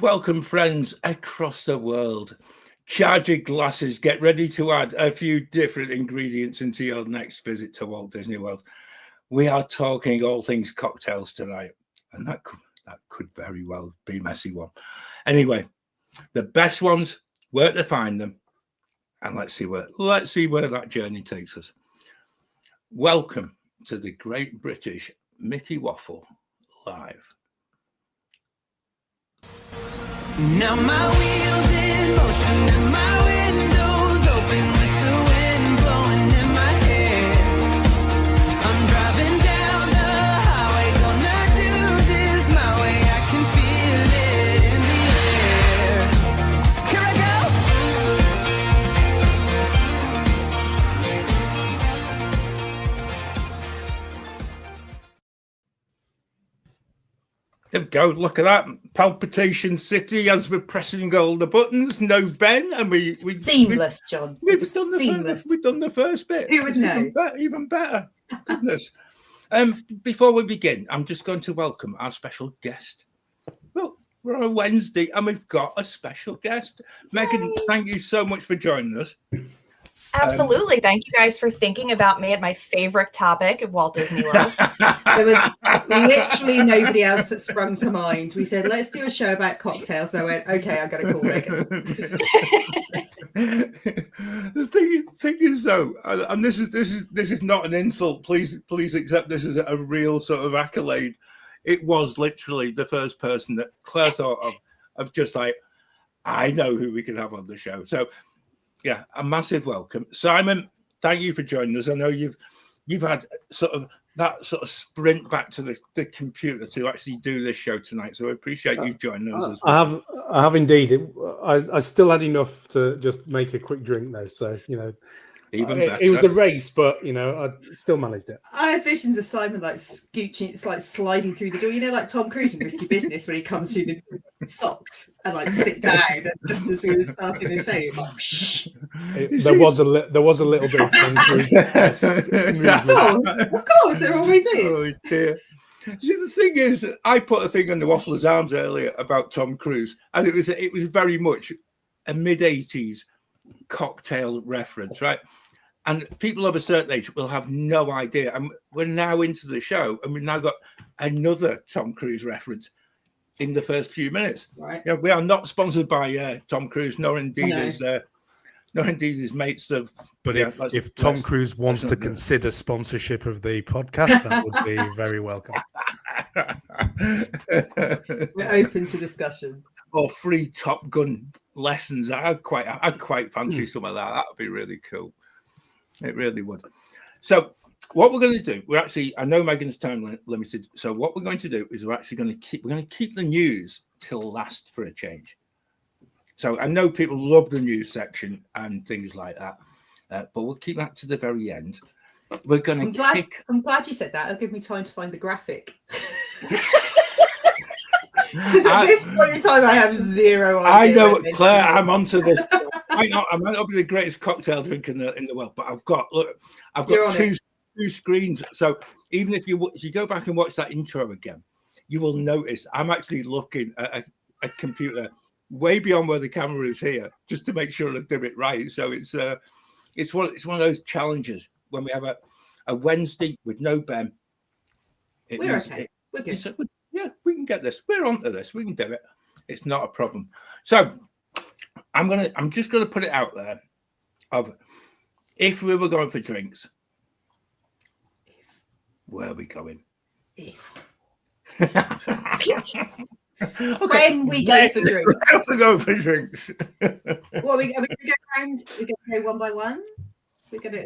Welcome, friends across the world. Charge your glasses. Get ready to add a few different ingredients into your next visit to Walt Disney World. We are talking all things cocktails tonight, and that could very well be a messy one. Anyway, the best ones, where to find them, and let's see where that journey takes us. Welcome to the Great British Mickey Waffle Live. Now my wheels in motion and my windows open with the wind blowing in my hair. I'm driving down the highway, gonna do this my way. I can feel it in the air. Here I go. There we go. Look at that. Palpitation City as we're pressing all the buttons. No Ben. And we seamless, John. We've done the first bit. Who would know? Even better. Goodness. Before we begin, I'm just going to welcome our special guest. Well, we're on a Wednesday and we've got a special guest. Megan, thank you so much for joining us. Absolutely. Thank you guys for thinking about me at my favorite topic of Walt Disney World. There was literally nobody else that sprung to mind. We said, let's do a show about cocktails. I went, okay, I've got to call Megan. The thing is though, and this is not an insult. Please accept this as a real sort of accolade. It was literally the first person that Claire thought of just like, I know who we could have on the show. So yeah, a massive welcome. Simon, thank you for joining us. I know you've had sort of that sort of sprint back to the computer to actually do this show tonight. So I appreciate you joining us as well. I have indeed. I still had enough to just make a quick drink though. So, even better. It was a race, but I still managed it. I have visions of Simon like scooching, it's like sliding through the door, like Tom Cruise in Risky Business when he comes through the socks and like sit down and just as we were starting the show, like shh. There was a little bit of Tom Cruise. Of course, there always is. Oh dear. See, the thing is, I put a thing on the Waffler's Arms earlier about Tom Cruise, and it was very much a mid-80s cocktail reference, right? And people of a certain age will have no idea. And we're now into the show, and we've now got another Tom Cruise reference in the first few minutes. Right. Yeah, we are not sponsored by Tom Cruise, nor indeed his mates of. But if Tom Cruise wants to consider sponsorship of the podcast, that would be very welcome. We're open to discussion. Or free Top Gun lessons. I'd quite fancy something like that. That would be really cool. It really would. So what we're going to do, I know Megan's time limited. So what we're going to do is we're going to keep the news till last for a change. So I know people love the news section and things like that, but we'll keep that to the very end. We're going to I'm glad you said that. It'll give me time to find the graphic. Because at this point in time, I have zero idea. I know, Claire. I'm onto this. I might not be the greatest cocktail drinker in the world, but I've got two screens. So even if you go back and watch that intro again, you will notice I'm actually looking at a computer way beyond where the camera is here, just to make sure I do it right. So it's one of those challenges when we have a Wednesday with no Ben. We're okay. We're good. Yeah, we can get this. We're onto this. We can do it. It's not a problem. So I'm just gonna put it out there of if we were going for drinks, where are we going? Okay. When we go for drinks. We're going for drinks. What are we going to go around? We're going to go one by one.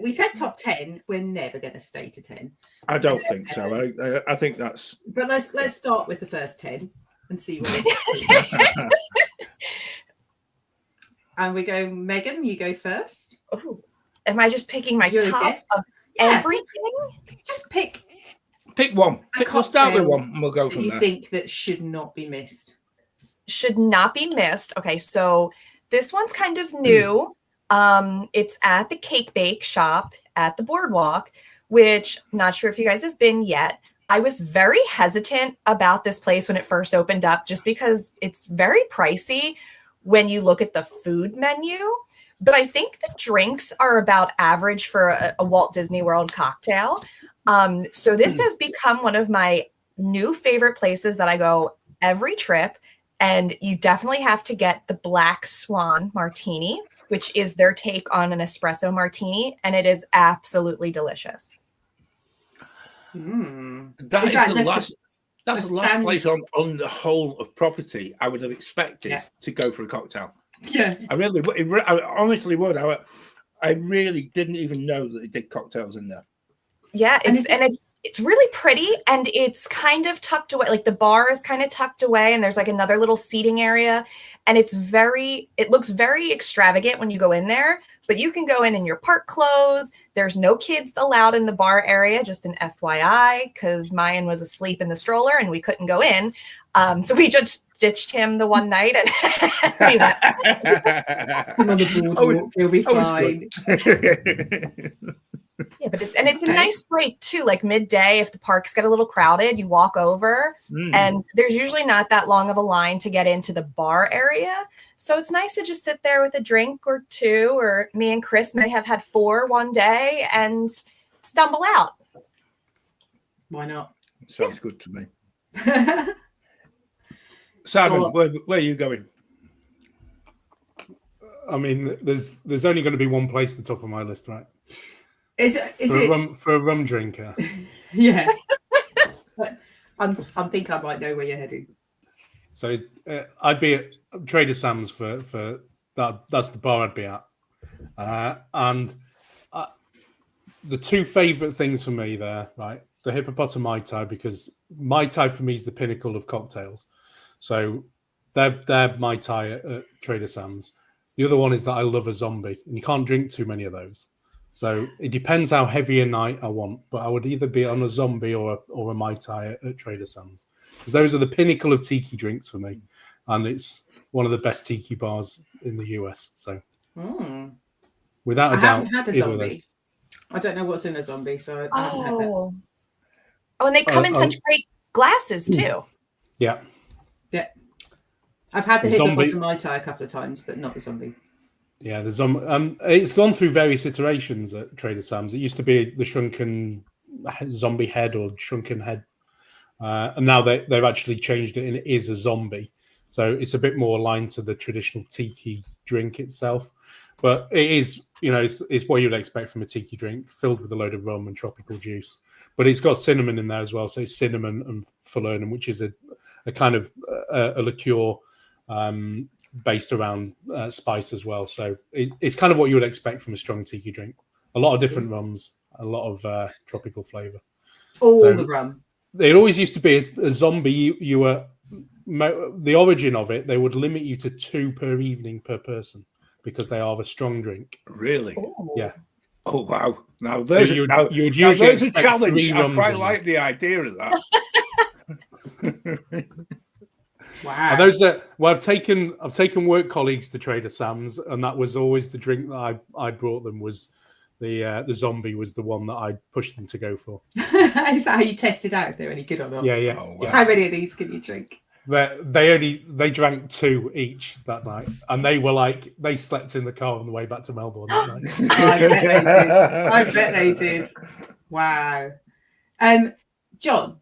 We said top 10. We're never going to stay to 10. I don't think so. I think that's. But let's start with the first 10 and see what. And we go, Megan. You go first. Oh, am I just picking my top of everything? Just pick one. We'll start with one, and we'll go from there. You think that should not be missed? Should not be missed. Okay, so this one's kind of new. It's at the Cake Bake shop at the Boardwalk, which I'm not sure if you guys have been yet. I was very hesitant about this place when it first opened up, just because it's very pricey when you look at the food menu. But I think the drinks are about average for a Walt Disney World cocktail. So this has become one of my new favorite places that I go every trip. And you definitely have to get the Black Swan Martini, which is their take on an espresso martini. And it is absolutely delicious. That Is is that the just last. That's the last place on the whole of property I would have expected to go for a cocktail. Yeah. I really, I honestly would. I really didn't even know that they did cocktails in there. Yeah, it's really pretty, and it's kind of tucked away. Like the bar is kind of tucked away, and there's like another little seating area, and it looks very extravagant when you go in there. But you can go in your park clothes. There's no kids allowed in the bar area, just an FYI, because Mayan was asleep in the stroller and we couldn't go in. So we just ditched him the one night and we went. On the boardwalk, he'll be fine. Yeah, but it's a nice break too. Like midday, if the parks get a little crowded, you walk over, and there's usually not that long of a line to get into the bar area. So it's nice to just sit there with a drink or two, or me and Chris may have had 4 one day and stumble out. Why not? Sounds good to me. Simon, where are you going? I mean, there's only going to be one place at the top of my list, right? Is it for a rum drinker? Yeah. I think I might know where you're heading. So I'd be at Trader Sam's for that. That's the bar I'd be at. And the 2 favorite things for me there, right? The Hippopotamus Mai Tai, because Mai Tai for me is the pinnacle of cocktails. So they're Mai Tai at Trader Sam's. The other one is that I love a zombie, and you can't drink too many of those. So it depends how heavy a night I want, but I would either be on a zombie or a Mai Tai at Trader Sam's, because those are the pinnacle of tiki drinks for me, and it's one of the best tiki bars in the US. So without a doubt, haven't had a zombie. I don't know what's in a zombie, so I haven't had that. Oh, and they come in such great glasses too. Yeah. I've had the Hippopotamus Mai Tai a couple of times, but not the zombie. Yeah, the zombie. It's gone through various iterations at Trader Sam's. It used to be the shrunken zombie head or shrunken head, and now they've actually changed it, and it is a zombie. So it's a bit more aligned to the traditional tiki drink itself. But it is, it's what you'd expect from a tiki drink, filled with a load of rum and tropical juice. But it's got cinnamon in there as well. So it's cinnamon and falernum, which is a kind of a liqueur based around spice as well. So it's kind of what you would expect from a strong tiki drink. A lot of different rums, a lot of tropical flavour. The rum. It always used to be a zombie. You were the origin of it. They would limit you to 2 per evening per person because they are a strong drink. Really? Ooh. Yeah. Oh wow! Now there's you would usually a expect challenge. 3 I rums quite in like the idea of that. Wow. And those I've taken work colleagues to Trader Sam's, and that was always the drink that I brought them. Was the zombie was the one that I pushed them to go for. Is that how you tested out if they're any good or not? Yeah. Oh, wow. How many of these can you drink? They drank 2 each that night, and they slept in the car on the way back to Melbourne that night. I bet they did. Wow. John,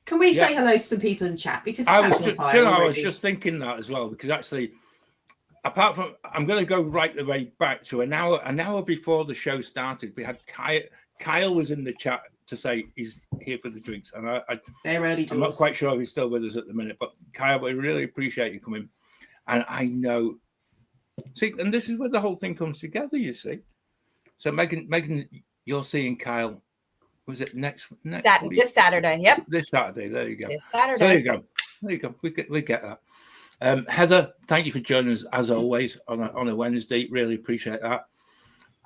can we say hello to some people in chat? Because I was just thinking that as well, because actually, apart from, I'm going to go right the way back to an hour before the show started. We had Kyle was in the chat to say he's here for the drinks, and they're early doors. I'm not quite sure if he's still with us at the minute, but Kyle, we really appreciate you coming. And I know, see, and this is where the whole thing comes together. You see, so Megan, you're seeing Kyle. Was it next This Saturday? Yep. This Saturday. There you go. This Saturday. So there you go. We get that. Heather, thank you for joining us as always on a Wednesday. Really appreciate that.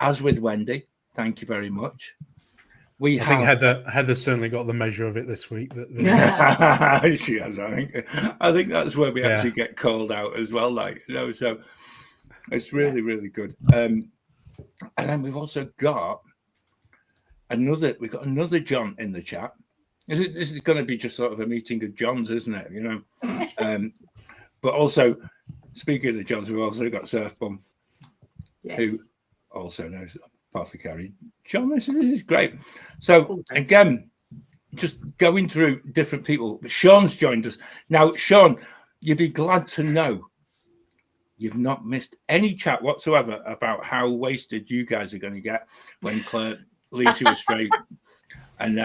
As with Wendy, thank you very much. I think Heather certainly got the measure of it this week. She has. I think that's where we actually get called out as well. So it's really, really good. And then we've also got another John in the chat. This is going to be just sort of a meeting of Johns, isn't it? You know, but also speaking of the Johns, we've also got Surf Bum, who also knows Apothecary. John, this is great. So again, just going through different people. Sean's joined us now. Sean, you'd be glad to know you've not missed any chat whatsoever about how wasted you guys are going to get when Claire leads you astray. And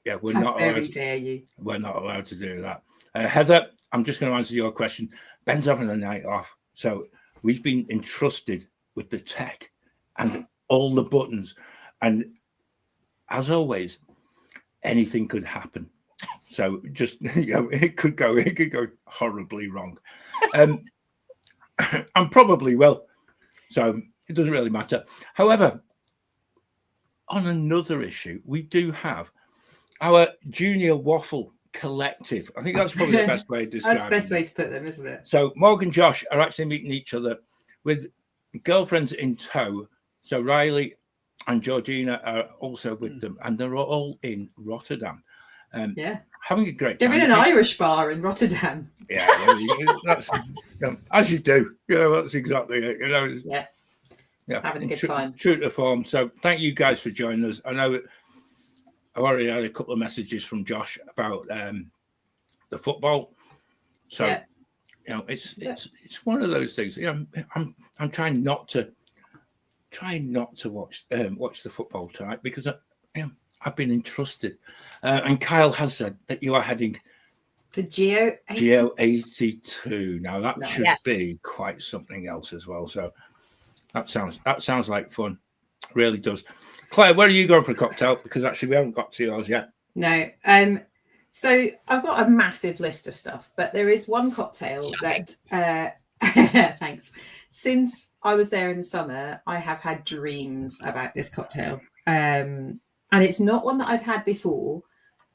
yeah, we're not allowed. Dare you? We're not allowed to do that. Heather, I'm just going to answer your question. Ben's having a night off, so we've been entrusted with the tech and all the buttons, and as always, anything could happen. So just it could go horribly wrong, and probably will. So it doesn't really matter. However, on another issue, we do have our Junior Waffle Collective. I think that's probably the best way to describe it. That's the best way to put them, isn't it? So Morgan and Josh are actually meeting each other with girlfriends in tow. So Riley and Georgina are also with them, and they're all in Rotterdam. Having a great time. They're in an Irish bar in Rotterdam. Yeah, that's as you do. You know, that's exactly it. You know, Having a good time. True to form. So thank you guys for joining us. I know I've already had a couple of messages from Josh about the football. So you know, it's one of those things. You know, I'm trying not to watch the football tonight because I've been entrusted. And Kyle has said that you are heading to Geo 82. Now that should be quite something else as well. So that sounds like fun. It really does. Claire, where are you going for a cocktail? Because actually we haven't got to yours yet. No. So I've got a massive list of stuff, but there is one cocktail that thanks. Since I was there in the summer, I have had dreams about this cocktail. And it's not one that I've had before,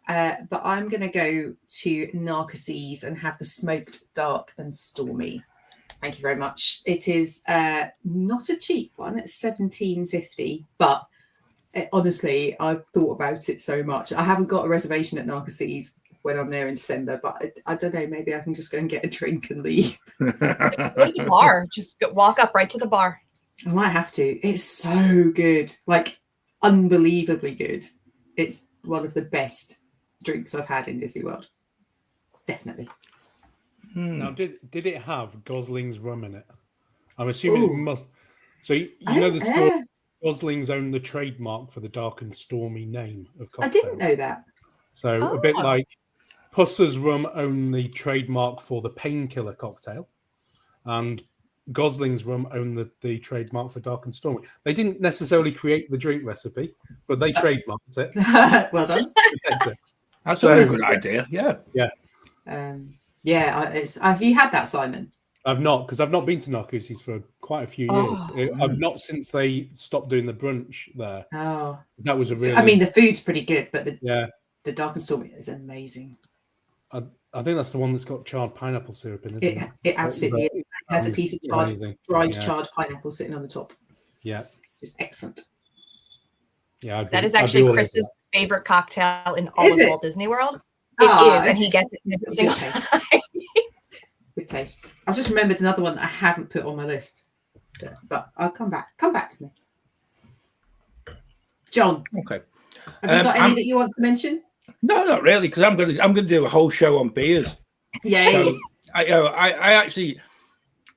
but I'm going to go to Narcoossee's and have the smoked dark and stormy. Thank you very much. It is not a cheap one. It's $17.50, but honestly, I've thought about it so much. I haven't got a reservation at Narcoossee's when I'm there in December, but I don't know. Maybe I can just go and get a drink and leave. Go to the bar. Just walk up right to the bar. I might have to. It's so good, like unbelievably good. It's one of the best drinks I've had in Disney World. Definitely. Now, did it have Gosling's rum in it? I'm assuming it must. So you know the story. Gosling's own the trademark for the dark and stormy name of cocktail. I didn't know that. So a bit like Puss's rum own the trademark for the painkiller cocktail, and Gosling's rum own the trademark for dark and stormy. They didn't necessarily create the drink recipe, but they trademarked it. Well done. That's a good idea. Yeah. Have you had that, Simon? I've not, because I've not been to Narcoossee's for quite a few years. I've not since they stopped doing the brunch there. Oh, that was a really. I mean, the food's pretty good, but the dark and stormy is amazing. I think that's the one that's got charred pineapple syrup in, isn't it? It absolutely is. It has a piece of dried charred pineapple sitting on the top. Yeah, which is excellent. Yeah, that is actually Chris's favorite cocktail in all of Walt Disney World. It is, and he gets it every single time. Good taste. I've just remembered another one that I haven't put on my list, but I'll come back. Come back to me, John. Okay. Have you got any that you want to mention? No, not really, because I'm gonna do a whole show on beers. Yeah. So, I actually,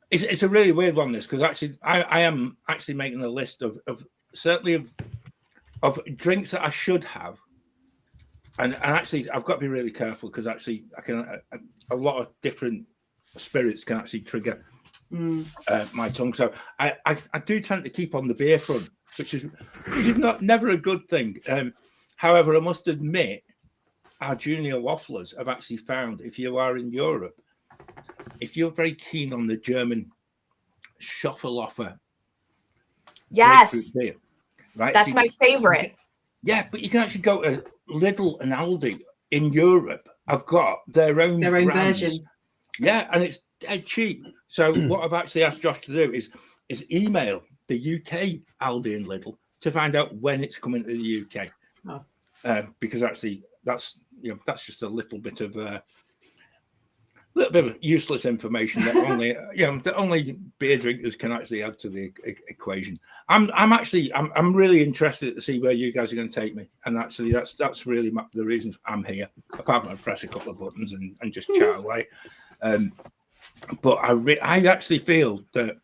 it's a really weird one. This because actually I am actually making a list of certainly of drinks that I should have, and actually I've got to be really careful because actually a lot of different spirits can actually trigger my tongue. So I do tend to keep on the beer front, which is never a good thing. However, I must admit, our junior wafflers have actually found if you are in Europe, if you're very keen on the German Schoffelhofer, yes, beer, right? That's my favorite. Yeah, but you can actually go to Lidl and Aldi in Europe. I've got their own version. Yeah, and it's dead cheap. So what I've actually asked Josh to do is email the UK Aldi and Lidl to find out when it's coming to the UK. Because actually that's that's just a little bit of useless information that only that only beer drinkers can actually add to the equation. I'm really interested to see where you guys are going to take me, and actually that's really the reason I'm here. Apart from I press a couple of buttons and just chat away, but I actually feel that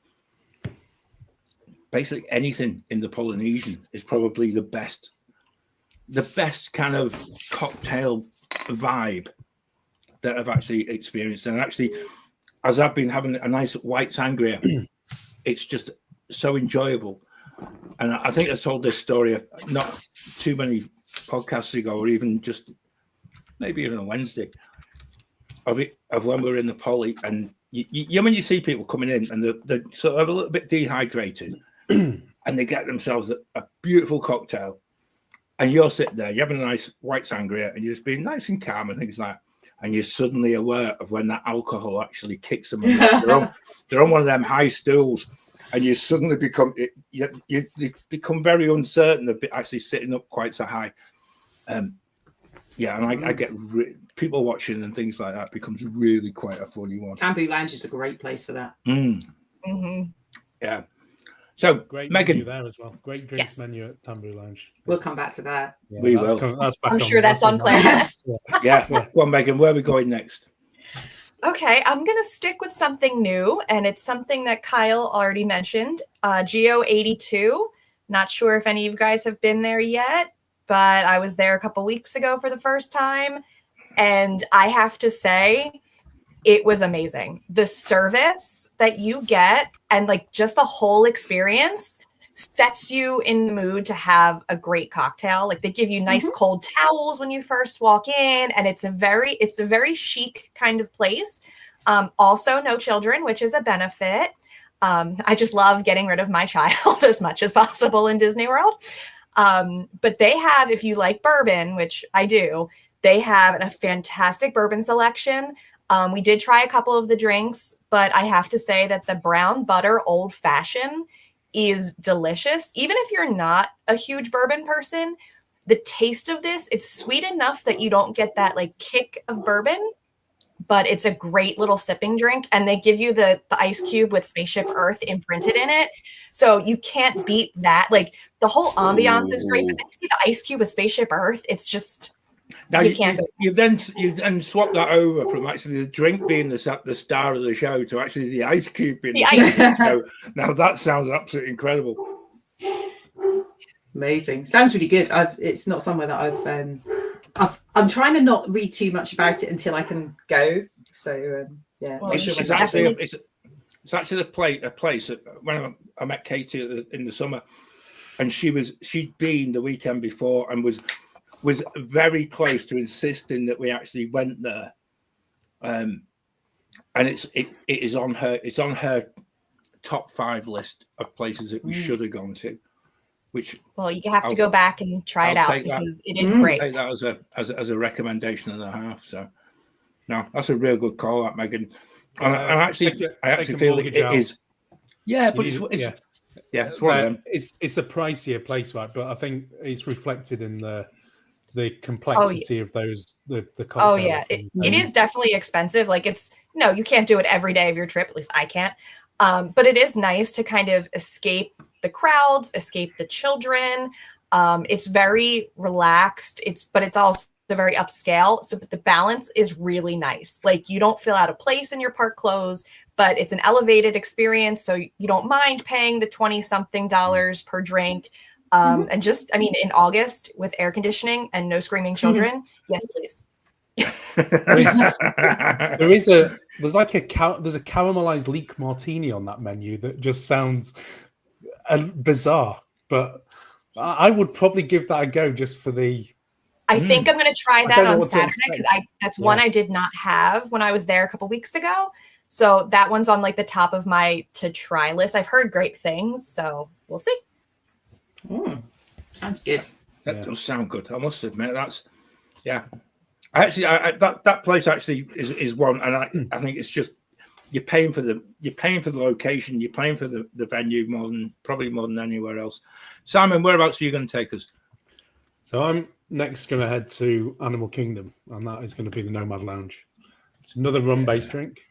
basically anything in the Polynesian is probably the best kind of cocktail vibe that I've actually experienced. And actually, as I've been having a nice white sangria, it's just so enjoyable. And I think I told this story not too many podcasts ago, or even just maybe even a Wednesday, of when we were in the Poly, and when you see people coming in and they're sort of a little bit dehydrated, and they get themselves a beautiful cocktail, and you're sitting there, you're having a nice white sangria, and you're just being nice and calm and things like that. And you're suddenly aware of when that alcohol actually kicks them. They're on one of them high stools, and you suddenly become you become very uncertain of actually sitting up quite so high. And I get people watching and things like that becomes really quite a funny one. Tambu Lounge is a great place for that. Yeah. So Great Megan menu there as well. Great drinks menu at Tambu Lounge. We'll come back to that. Yeah, we will. I'm sure that's on Claire's list. Yeah. Well, Megan, where are we going next? Okay, I'm going to stick with something new, and it's something that Kyle already mentioned, Geo 82. Not sure if any of you guys have been there yet, but I was there a couple weeks ago for the first time, and I have to say, it was amazing. The service that you get and like just the whole experience sets you in the mood to have a great cocktail. Like they give you nice cold towels when you first walk in, and it's a very chic kind of place. Also no children, which is a benefit. I just love getting rid of my child as much as possible in Disney World. But they have, if you like bourbon, which I do, they have a fantastic bourbon selection. We did try a couple of the drinks, but I have to say that the brown butter old fashioned is delicious. Even if you're not a huge bourbon person, the taste of this, it's sweet enough that you don't get that like kick of bourbon, but it's a great little sipping drink. And they give you the ice cube with Spaceship Earth imprinted in it. So you can't beat that. Like the whole ambiance is great, but then you see the ice cube with Spaceship Earth. It's just... Now you then swap that over from actually the drink being the star of the show to actually the ice cube being the star of the show. Now that sounds absolutely incredible. Amazing. Sounds really good. It's not somewhere that I'm trying to not read too much about it until I can go. So yeah, well, it's actually a place that when I met Katie in the summer, and she'd been the weekend before and was very close to insisting that we actually went there, and it is on her top 5 list of places that we should have gone to. Which you have to go back and try it out because it is great. Take that as a recommendation and a half. So no, that's a real good call, that Megan. And I actually feel it is. Yeah, but it's one of them. It's a pricier place, right? But I think it's reflected in the complexity of those the cocktails. Oh yeah, it is definitely expensive. Like you can't do it every day of your trip. At least I can't. But it is nice to kind of escape the crowds, escape the children. It's very relaxed. But it's also very upscale. So the balance is really nice. Like you don't feel out of place in your park clothes, but it's an elevated experience. So you don't mind paying the $20-something per drink. And just, in August with air conditioning and no screaming children, yes, please. There's a caramelized leek martini on that menu that just sounds bizarre, but I would probably give that a go just for the. I think I'm going to try that on Saturday because that's one I did not have when I was there a couple weeks ago. So that one's on like the top of my to try list. I've heard great things, so we'll see. Sounds good. That does sound good. I must admit Actually, that place actually is one, and I think it's just you're paying for the location, you're paying for the venue probably more than anywhere else. Simon, whereabouts are you going to take us? So I'm next going to head to Animal Kingdom, and that is going to be the Nomad Lounge. It's another rum-based drink,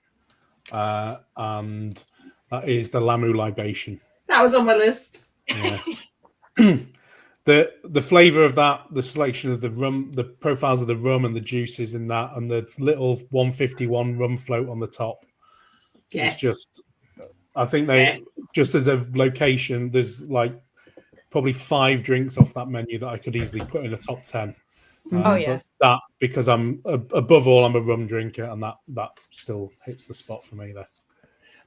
and that is the Lamu Libation. That was on my list. Yeah. The flavour of that, the selection of the rum, the profiles of the rum and the juices in that, and the little 151 rum float on the top. Yes. It's just, I think they, just as a location, there's like probably 5 drinks off that menu that I could easily put in a top 10. Oh, yeah. But that, because I'm above all, I'm a rum drinker, and that still hits the spot for me there.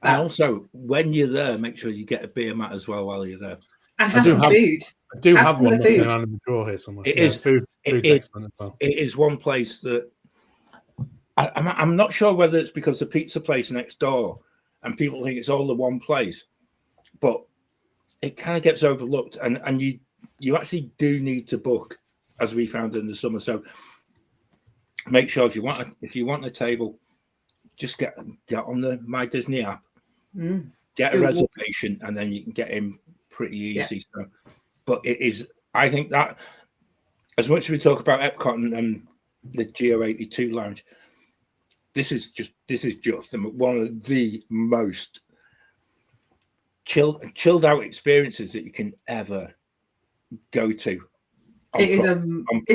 And also, when you're there, make sure you get a beer mat as well while you're there. And have some food. I do have some one of the food. around in the drawer here somewhere. It is food's excellent as well. It is one place that I'm not sure whether it's because the pizza place next door and people think it's all the one place, but it kind of gets overlooked, and you actually do need to book, as we found in the summer. So make sure if you want a table, just get on the My Disney app, get a reservation, and then you can get in pretty easy. Yeah. So, but it is, I think that as much as we talk about Epcot and the Geo82 Lounge, this is just one of the most chilled out experiences that you can ever go to. It's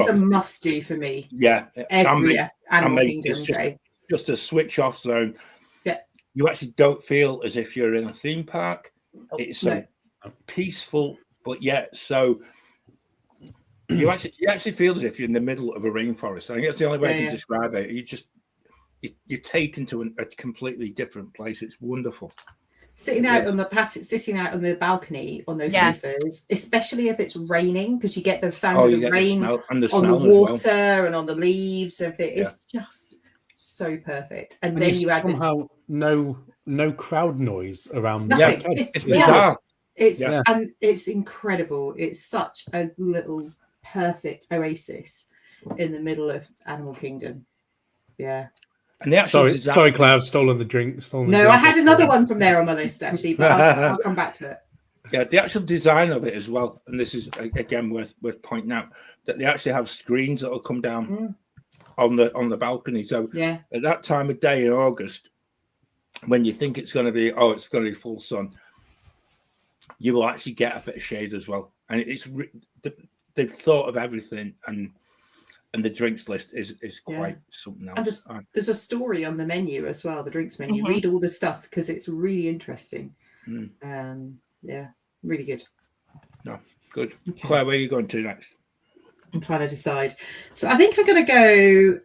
a must do for me. Yeah, every Animal Kingdom day. Just a switch off zone. Yeah, you actually don't feel as if you're in a theme park. It's so peaceful, but yet so you actually feel as if you're in the middle of a rainforest. I think that's the only way I can describe it. You're taken to a completely different place. It's wonderful. Sitting out on the balcony on those sofas, especially if it's raining, because you get the sound of the rain on the water and on the leaves. It's just so perfect. And then you add somehow no crowd noise around. Nothing. It's and it's incredible. It's such a little perfect oasis in the middle of Animal Kingdom. Yeah. And sorry, Claire, I've stolen the drink. I had another one from there on my list actually, but I'll come back to it. Yeah, the actual design of it as well, and this is again worth pointing out, that they actually have screens that will come down on the balcony. So at that time of day in August, when you think it's going to be full sun, you will actually get a bit of shade as well. And they've thought of everything, and the drinks list is quite something else. And there's a story on the menu as well, the drinks menu. Read all the stuff because it's really interesting. Really good. No, good. Okay. Claire, where are you going to next? I'm trying to decide. So I think I'm going to go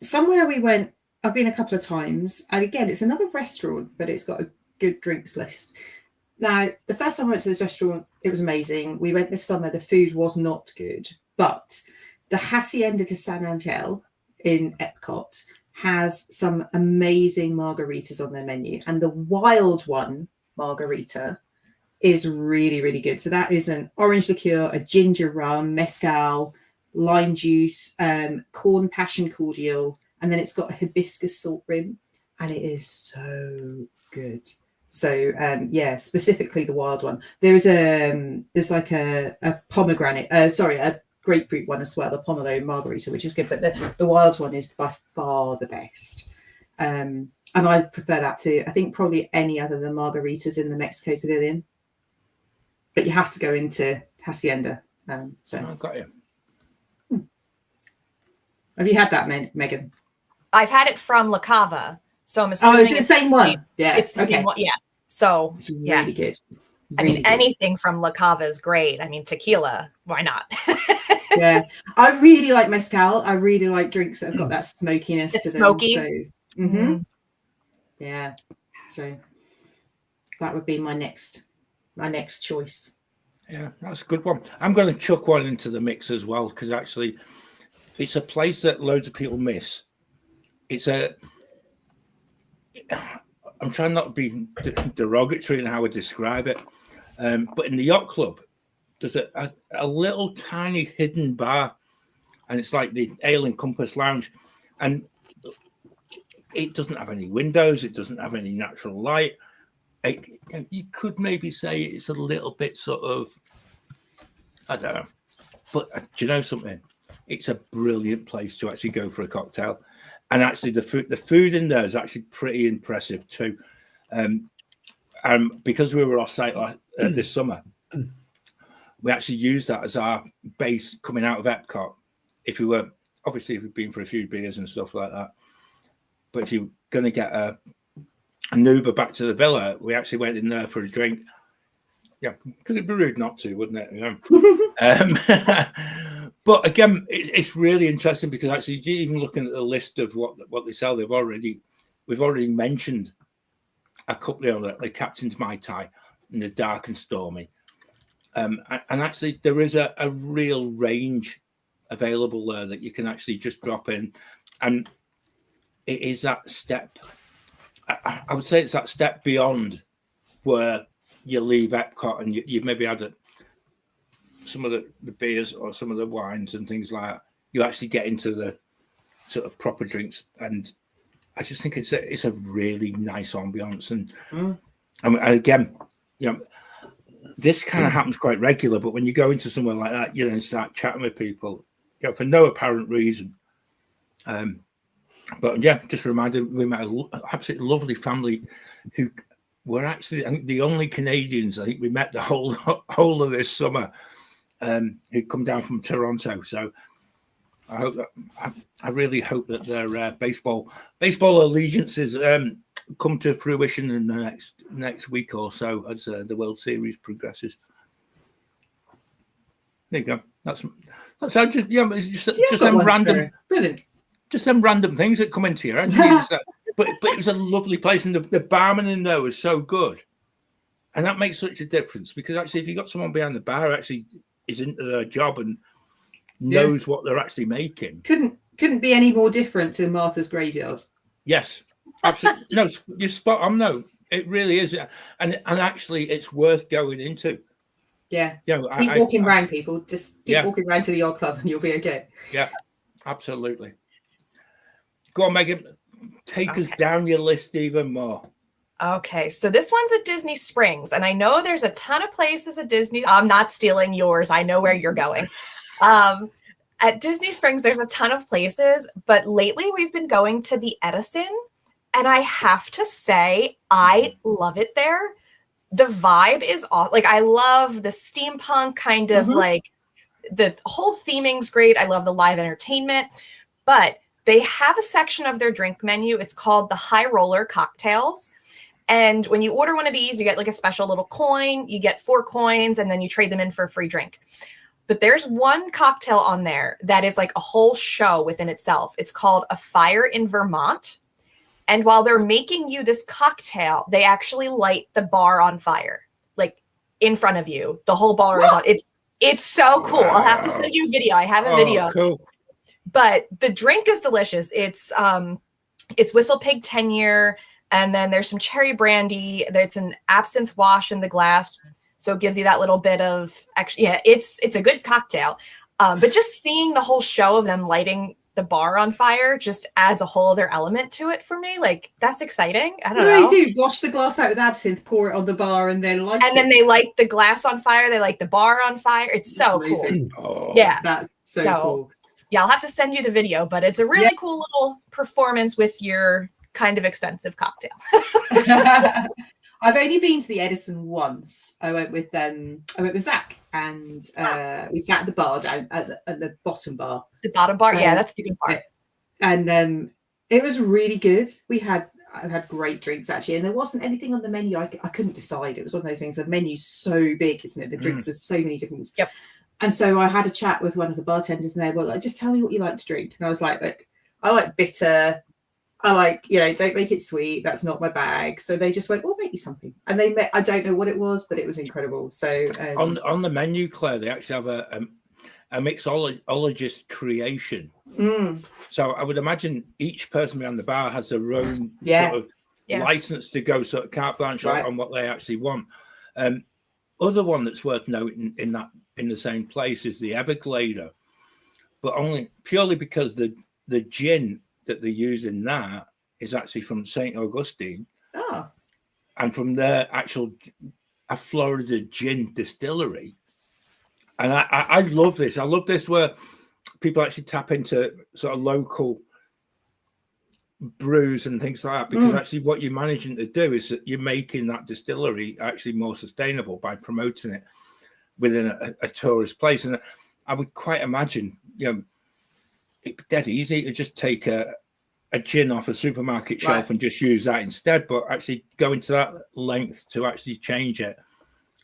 somewhere we went. I've been a couple of times, and again, it's another restaurant, but it's got a good drinks list. Now, the first time I went to this restaurant, it was amazing. We went this summer. The food was not good, but the Hacienda de San Angel in Epcot has some amazing margaritas on their menu, and the wild one margarita is really, really good. So that is an orange liqueur, a ginger rum, mezcal, lime juice, corn passion cordial, and then it's got a hibiscus salt rim, and it is so good. So specifically the wild one. There's like a pomegranate, a grapefruit one as well, the pomelo margarita, which is good, but the wild one is by far the best. And I prefer that to, I think, probably any other than margaritas in the Mexico Pavilion. But you have to go into Hacienda. I've got you. Have you had that, Megan? I've had it from La Cava, so I'm assuming it's the same one. Yeah, it's the same one. Yeah, so it's really good. Really anything from La Cava is great. I mean, tequila, why not? Yeah, I really like mezcal. I really like drinks that have got that smokiness to them. Smoky. So, yeah. So that would be my next choice. Yeah, that's a good one. I'm going to chuck one into the mix as well, because actually it's a place that loads of people miss. I'm trying not to be derogatory in how I describe it, but in the yacht club, there's a little tiny hidden bar, and it's like the Ale and Compass Lounge, and it doesn't have any windows, it doesn't have any natural light. You could maybe say it's a little bit sort of, I don't know, But do you know something? It's a brilliant place to actually go for a cocktail. And actually, the food in there is actually pretty impressive too. Because we were off site this summer, we actually used that as our base coming out of Epcot. If we've been for a few beers and stuff like that. But if you're going to get an Uber back to the villa, we actually went in there for a drink. Yeah, because it'd be rude not to, wouldn't it? You know? But again, it's really interesting because actually, even looking at the list of what they sell, we've already mentioned a couple of the Captain's Mai Tai and the Dark and Stormy. And actually, there is a real range available there that you can actually just drop in. And it is that step. I would say it's that step beyond where you leave Epcot and you maybe had some of the beers or some of the wines and things like that. You actually get into the sort of proper drinks, and I just think it's a really nice ambiance. And again, you know, this kind of happens quite regular. But when you go into somewhere like that, you know, and start chatting with people, you know, for no apparent reason. But yeah, just a reminder, we met an absolutely lovely family who were actually, I think, the only Canadians I think we met the whole of this summer, who'd come down from Toronto. So I really hope that their baseball allegiances come to fruition in the next week or so as the World Series progresses. There you go. That's how it's just them random. Brilliant. Just some random things that come into your head. But it was a lovely place, and the barman in there was so good, and that makes such a difference because actually, if you got someone behind the bar who actually is into their job and knows what they're actually making, couldn't be any more different to Martha's Graveyard. Yes, absolutely. No, you're spot on. No, it really is, and actually, it's worth going into. Yeah, yeah. Keep walking around, people. Just keep walking around to the yacht club, and you'll be okay. Yeah, absolutely. Go on, Megan. Take us down your list even more. Okay, so this one's at Disney Springs, and I know there's a ton of places at Disney. I'm not stealing yours. I know where you're going. At Disney Springs, there's a ton of places, but lately we've been going to the Edison, and I have to say, I love it there. The vibe is awesome. Like, I love the steampunk kind of like the whole theming's great. I love the live entertainment, but they have a section of their drink menu. It's called the High Roller Cocktails. And when you order one of these, you get like a special little coin. You get 4 coins, and then you trade them in for a free drink. But there's one cocktail on there that is like a whole show within itself. It's called A Fire in Vermont. And while they're making you this cocktail, they actually light the bar on fire, like in front of you. The whole bar is on. It's so cool. Wow. I'll have to send you a video. I have a video. Cool. But the drink is delicious. It's Whistle Pig 10-year, and then there's some cherry brandy. There's an absinthe wash in the glass, so it gives you that little bit of extra. Yeah, it's a good cocktail. But just seeing the whole show of them lighting the bar on fire just adds a whole other element to it for me. Like, that's exciting. I don't know. They do wash the glass out with absinthe, pour it on the bar, and then light it. And then they light the glass on fire. They light the bar on fire. It's so amazing. Cool. Yeah, that's so cool. Yeah, I'll have to send you the video, but it's a really cool little performance with your kind of expensive cocktail. I've only been to the Edison once. I went with Zach, and we sat at the bar down at the bottom bar. The bottom bar, yeah, that's the good part. And it was really good. I had great drinks actually, and there wasn't anything on the menu. I couldn't decide. It was one of those things. The menu's so big, isn't it? The drinks are so many different things. Yep. And so I had a chat with one of the bartenders, and they were like, just tell me what you like to drink. And I was like, I like bitter. I like, don't make it sweet. That's not my bag. So they just went, we'll make you something. And I don't know what it was, but it was incredible. So on the menu, Claire, they actually have a mixologist creation. So I would imagine each person behind the bar has their own sort of license to go sort of carte blanche on what they actually want. Other one that's worth noting in the same place is the Everglade, but only purely because the gin that they use in that is actually from St. Augustine. Oh. And from their actual Florida gin distillery. And I love this. I love this where people actually tap into sort of local brews and things like that, because actually what you're managing to do is that you're making that distillery actually more sustainable by promoting it within a tourist place. And I would quite imagine, it'd be dead easy to just take a gin off a supermarket shelf and just use that instead, but actually going to that length to actually change it.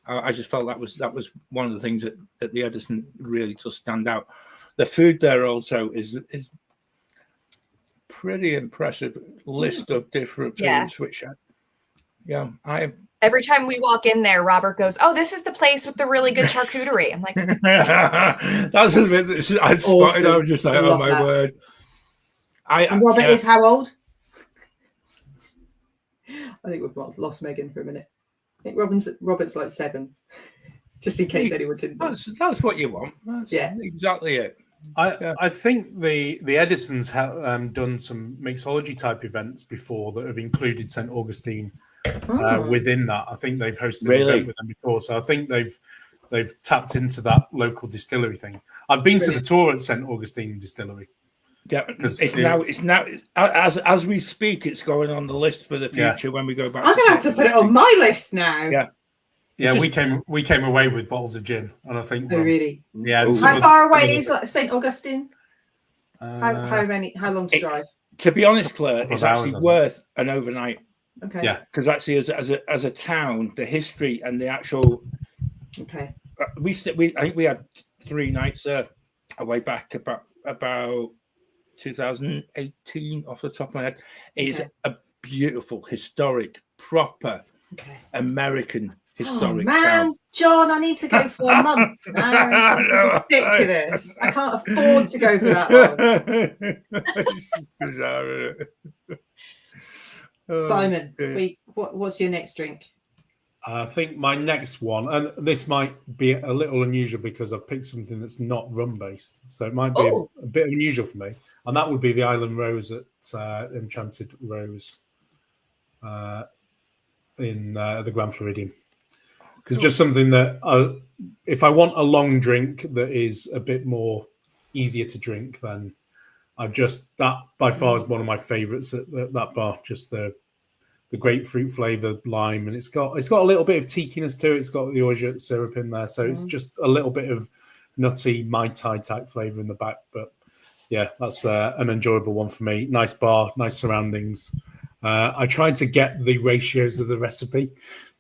I just felt that was one of the things that the Edison really does stand out. The food there also is pretty impressive list of different foods, which every time we walk in there, Robert goes, "Oh, this is the place with the really good charcuterie." I'm like, that's a bit that I spotted. I was just like, oh my word. And Robert is how old? I think we've lost Megan for a minute. I think Robert's like 7, just in case anyone didn't know. That's what you want. That's exactly it. I think the Edisons have done some mixology type events before that have included St. Augustine within that. I think they've hosted an event with them before, so I think they've tapped into that local distillery thing. I've been to the tour at St. Augustine Distillery. Yeah, it's now as we speak, it's going on the list for the future when we go back. I'm gonna have to put it on my list now. Yeah, we came away with bottles of gin, and I think. Oh, really? Yeah. How far away is St. Augustine? How long to drive? To be honest, Claire, it's actually worth an overnight. Okay. Yeah. Because actually, as a town, the history and the actual. Okay. I think we had 3 nights there, way back about 2018 off the top of my head. It's a beautiful, historic, proper American historic town. John, I need to go for a month now. This is ridiculous. I can't afford to go for that long. Simon, what's your next drink? I think my next one, and this might be a little unusual because I've picked something that's not rum based, so it might be a bit unusual for me, and that would be the Island Rose at Enchanted Rose in the Grand Floridian. Because just something that if I want a long drink that is a bit more easier to drink, then that by far is one of my favourites at that bar. Just the grapefruit flavour, lime, and it's got a little bit of tikiness to it. It's got the orgeat syrup in there, so it's just a little bit of nutty Mai Tai type flavour in the back. But yeah, that's an enjoyable one for me. Nice bar, nice surroundings. I tried to get the ratios of the recipe.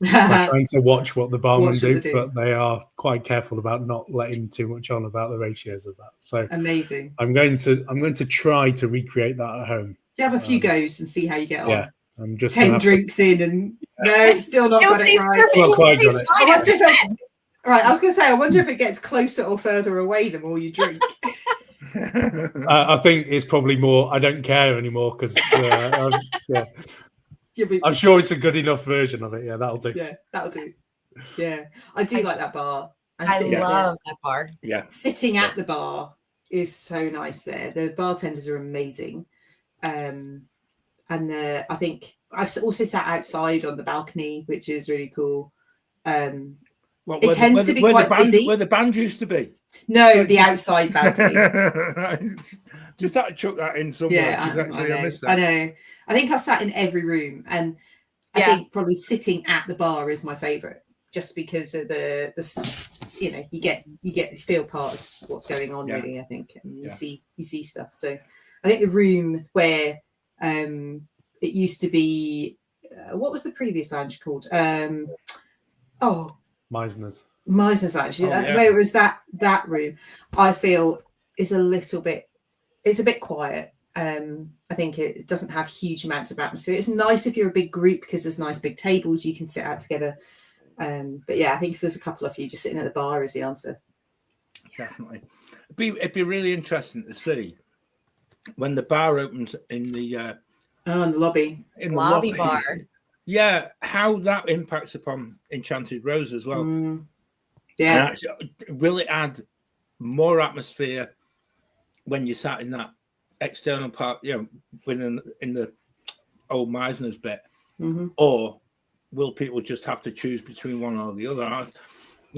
I'm trying to watch what the barmen do, but they are quite careful about not letting too much on about the ratios of that. So amazing. I'm going to try to recrecate that at home. You have a few goes and see how you get on. Yeah, I'm just 10 drinks in and no, still not got it right. Not quite got it. I wonder if I was going to say, I wonder if it gets closer or further away the more you drink. I think it's probably more. I don't care anymore because I'm sure it's a good enough version of it. Yeah, that'll do. Yeah, that'll do. Yeah, I do like that bar. I love that bar. Yeah, sitting at the bar is so nice there. The bartenders are amazing, and I think I've also sat outside on the balcony, which is really cool. It tends to be quite busy. Where the band used to be. No, the outside balcony. Just had to chuck that in somewhere. Yeah, I know. I think I've sat in every room, and I think probably sitting at the bar is my favourite, just because of the you feel part of what's going on. Really, I think, and you see stuff. So I think the room where it used to be, what was the previous lounge called? Meisner's Lounge. Where it was that room, I feel is a little bit. It's a bit quiet. I think it doesn't have huge amounts of atmosphere. It's nice if you're a big group because there's nice big tables you can sit out together. But yeah, I think if there's a couple of you just sitting at the bar is the answer. Definitely. It'd be really interesting to see when the bar opens in the in the lobby. In the lobby bar. Yeah, how that impacts upon Enchanted Rose as well. Yeah. Actually, will it add more atmosphere when you sat in that external part, within in the old Meisner's bit, or will people just have to choose between one or the other?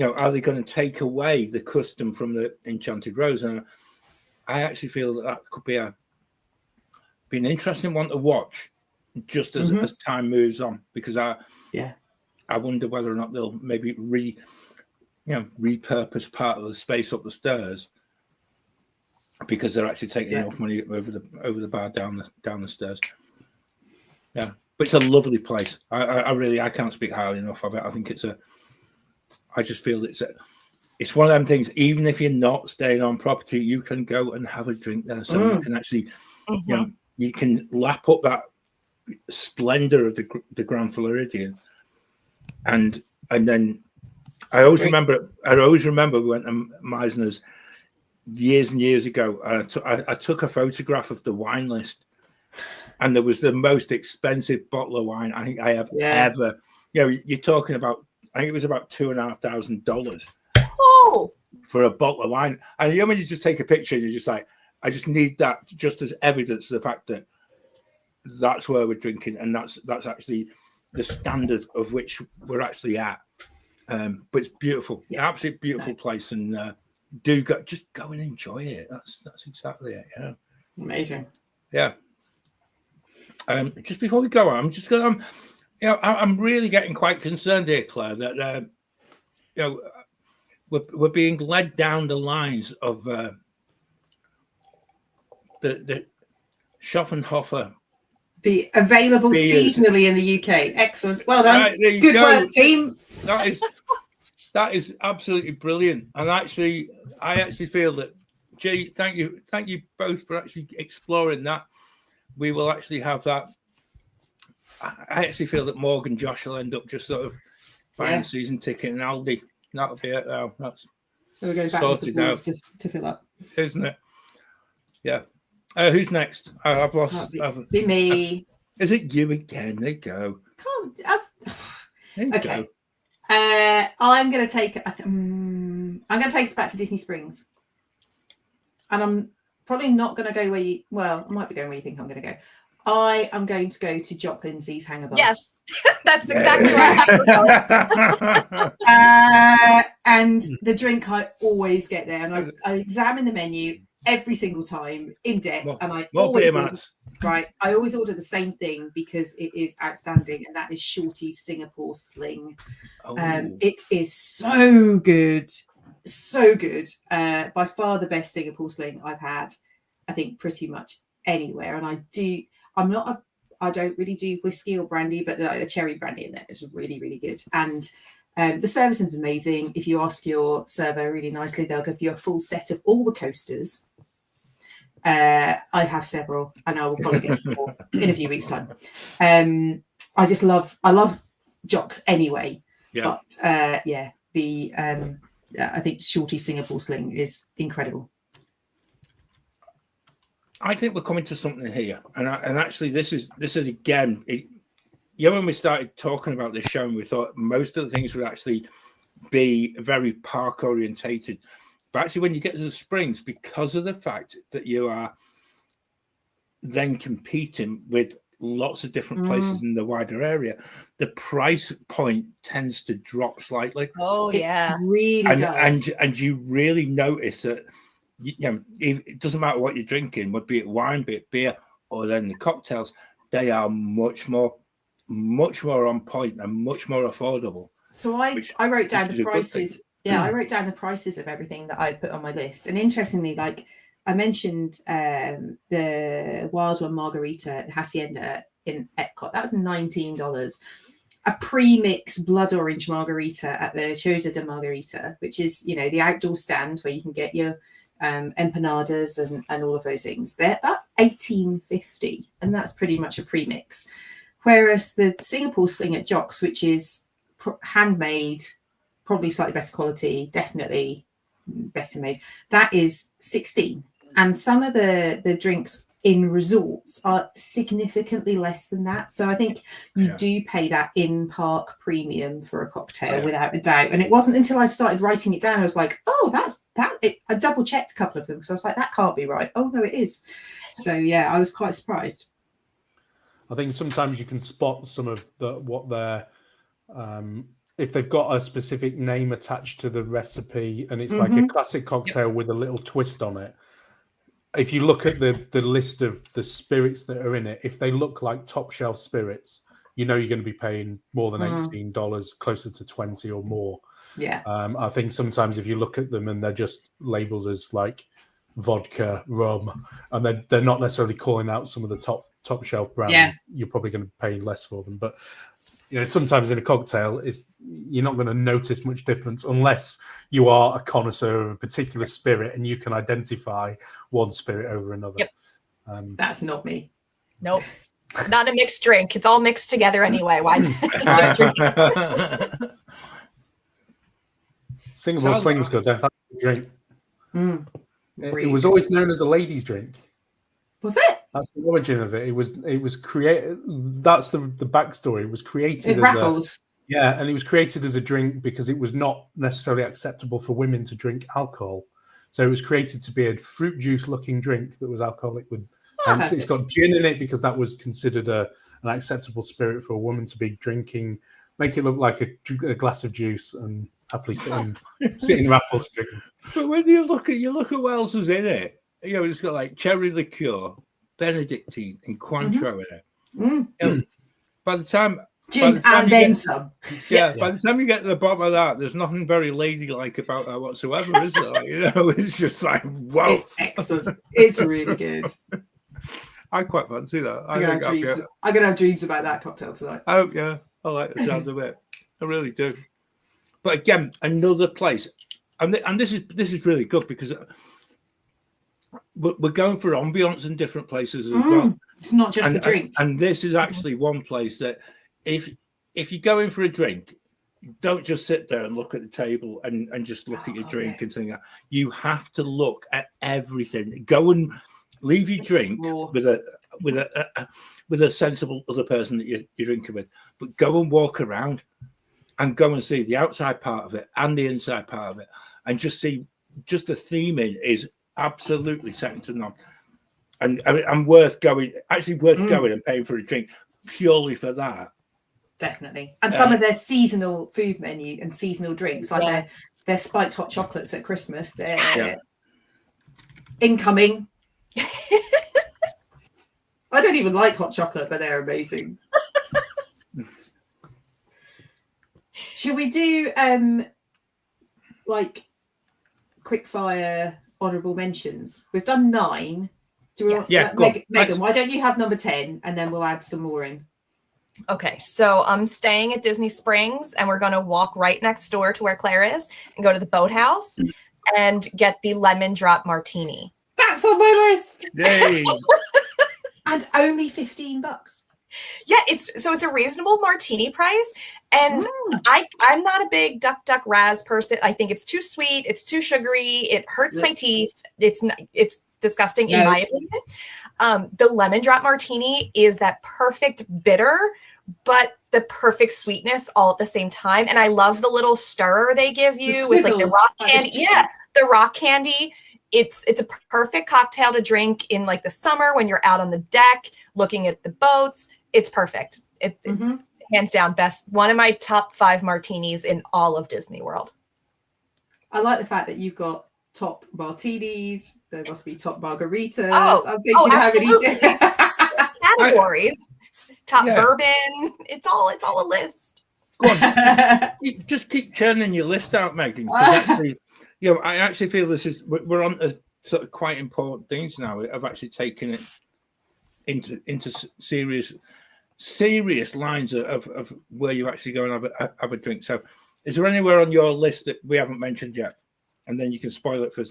are they going to take away the custom from the Enchanted Rose? And I actually feel that could be be an interesting one to watch, just as time moves on, because I wonder whether or not they'll maybe repurpose part of the space up the stairs, because they're actually taking enough money over the bar down the stairs. Yeah, but it's a lovely place. I can't speak highly enough of it. I think I just feel it's one of them things. Even if you're not staying on property, you can go and have a drink there. So you can actually, you can lap up that splendor of the Grand Floridian, and then I always remember we went to Meisner's years and years ago. I took a photograph of the wine list, and there was the most expensive bottle of wine I think I have ever. You're talking about. I think it was about $2,500 for a bottle of wine. And when you just take a picture, you're just like, I just need that just as evidence of the fact that that's where we're drinking, and that's actually the standard of which we're actually at. But it's beautiful, absolutely beautiful place, and just go and enjoy it. That's exactly it. Yeah, amazing. Yeah. Just before we go on, I'm really getting quite concerned here, Claire, that we're being led down the lines of the Schaffenhofer. Be available seasonally in the UK. Excellent. Well done. Right, good work, team. That is absolutely brilliant. And I actually feel that, Jay, thank you both for actually exploring that. We will actually have that. I actually feel that Morgan and Josh will end up just sort of buying a season ticket in Aldi. That'll be it now. That's we're going back sorted out to fill up, isn't it? Yeah. Who's next? I've lost. Be me. Is it you again? There you go. Okay. I'm going to take. I'm going to take us back to Disney Springs, and I'm probably not going to go where you. Well, I might be going where you think I'm going to go. I am going to go to Jock Lindsay's Hangar Bar. Yes, that's exactly right. And the drink I always get there, and I examine the menu every single time in depth, and I always order the same thing because it is outstanding, and that is Shorty's Singapore Sling. It is so good, by far the best Singapore Sling I've had, I think, pretty much anywhere. And I don't really do whiskey or brandy, but the cherry brandy in there is really, really good. And the service is amazing. If you ask your server really nicely, they'll give you a full set of all the coasters. I have several, and I will probably get more in a few weeks' time. I love Jocks anyway. Yeah. But I think Shorty Singapore Sling is incredible. I think we're coming to something here, and actually, this is again. When we started talking about this show, and we thought most of the things would actually be very park orientated, but actually, when you get to the Springs, because of the fact that you are then competing with lots of different places in the wider area, the price point tends to drop slightly. Oh yeah, it really does. And you really notice that. It doesn't matter what you're drinking, be it wine, be it beer, or then the cocktails, they are much more on point and much more affordable. So I wrote down the prices. Yeah, I wrote down the prices of everything that I put on my list. And interestingly, like I mentioned, the Wild One Margarita Hacienda in Epcot, that was $19. A pre-mix blood orange margarita at the Choza de Margarita, which is, the outdoor stand where you can get your empanadas and all of those things. That's $18.50, and that's pretty much a premix. Whereas the Singapore Sling at Jocks, which is handmade, probably slightly better quality, definitely better made, that is $16. And some of the drinks in resorts are significantly less than that. So I think you do pay that in-park premium for a cocktail without a doubt. And it wasn't until I started writing it down, I was like, oh, that's that. I double-checked a couple of them because I was like, that can't be right. Oh, no, it is. So, yeah, I was quite surprised. I think sometimes you can spot some of what they're if they've got a specific name attached to the recipe and it's like a classic cocktail with a little twist on it. If you look at the list of the spirits that are in it, if they look like top shelf spirits, you know you're going to be paying more than $18, closer to 20 or more. Yeah. I think sometimes if you look at them and they're just labeled as like vodka, rum, and they're not necessarily calling out some of the top shelf brands, you're probably going to be paying less for them. But you know, sometimes in a cocktail, you're not going to notice much difference unless you are a connoisseur of a particular spirit and you can identify one spirit over another. Yep. That's not me. Nope. Not a mixed drink. It's all mixed together anyway. Why is it? Singapore Sling's good. That's a good drink. It was always known as a ladies' drink. Was it? That's the origin of it. It was created. That's the backstory. It was created as Raffles. And it was created as a drink because it was not necessarily acceptable for women to drink alcohol. So it was created to be a fruit juice looking drink that was alcoholic with. Hence, it's got gin in it because that was considered an acceptable spirit for a woman to be drinking. Make it look like a glass of juice and happily sitting Raffles drinking. But when you look at what else is in it, you know, it's got like cherry liqueur, Benedictine, and Cointreau in it. You know, by the time gin and then some. Yeah, by the time you get to the bottom of that, there's nothing very ladylike about that whatsoever, is there? Like, you know, it's just like, wow. It's excellent. It's really good. I quite fancy that. I'm going to have dreams about that cocktail tonight. Oh, yeah. I like the sound of it. I really do. But again, another place. And this is really good because we're going for ambience in different places as well. It's not just the drink. And this is actually one place that if you go in for a drink, don't just sit there and look at the table and just look at your drink and think that. You have to look at everything. Go and leave your drink with a sensible other person that you're drinking with, but go and walk around and go and see the outside part of it and the inside part of it, and just see just the theming is absolutely second to none, and worth going. Actually, worth going and paying for a drink purely for that. Definitely, and some of their seasonal food menu and seasonal drinks, like their spiked hot chocolates at Christmas. They're incoming. I don't even like hot chocolate, but they're amazing. Should we do like quick fire honourable mentions? We've done 9. Do we want Megan, why don't you have number 10 and then we'll add some more in? Okay, so I'm staying at Disney Springs and we're going to walk right next door to where Claire is and go to the boathouse and get the lemon drop martini. That's on my list. Yay. And only $15. Yeah, it's a reasonable martini price, and I'm not a big duck raz person. I think it's too sweet, it's too sugary, it hurts my teeth. It's disgusting in my opinion. The lemon drop martini is that perfect bitter, but the perfect sweetness all at the same time. And I love the little stirrer they give you with like the rock candy. Yeah, the rock candy. It's a perfect cocktail to drink in like the summer when you're out on the deck looking at the boats. It's perfect. It's hands down best. One of my top 5 martinis in all of Disney World. I like the fact that you've got top martinis. There must be top margaritas. Oh, I'm thinking how many different categories. Top bourbon. It's all a list. Go on. Just keep churning your list out, Megan. Actually, you know, I actually feel we're on a sort of quite important things now. I've actually taken it into serious lines of where you actually go and have a drink. So, is there anywhere on your list that we haven't mentioned yet? And then you can spoil it for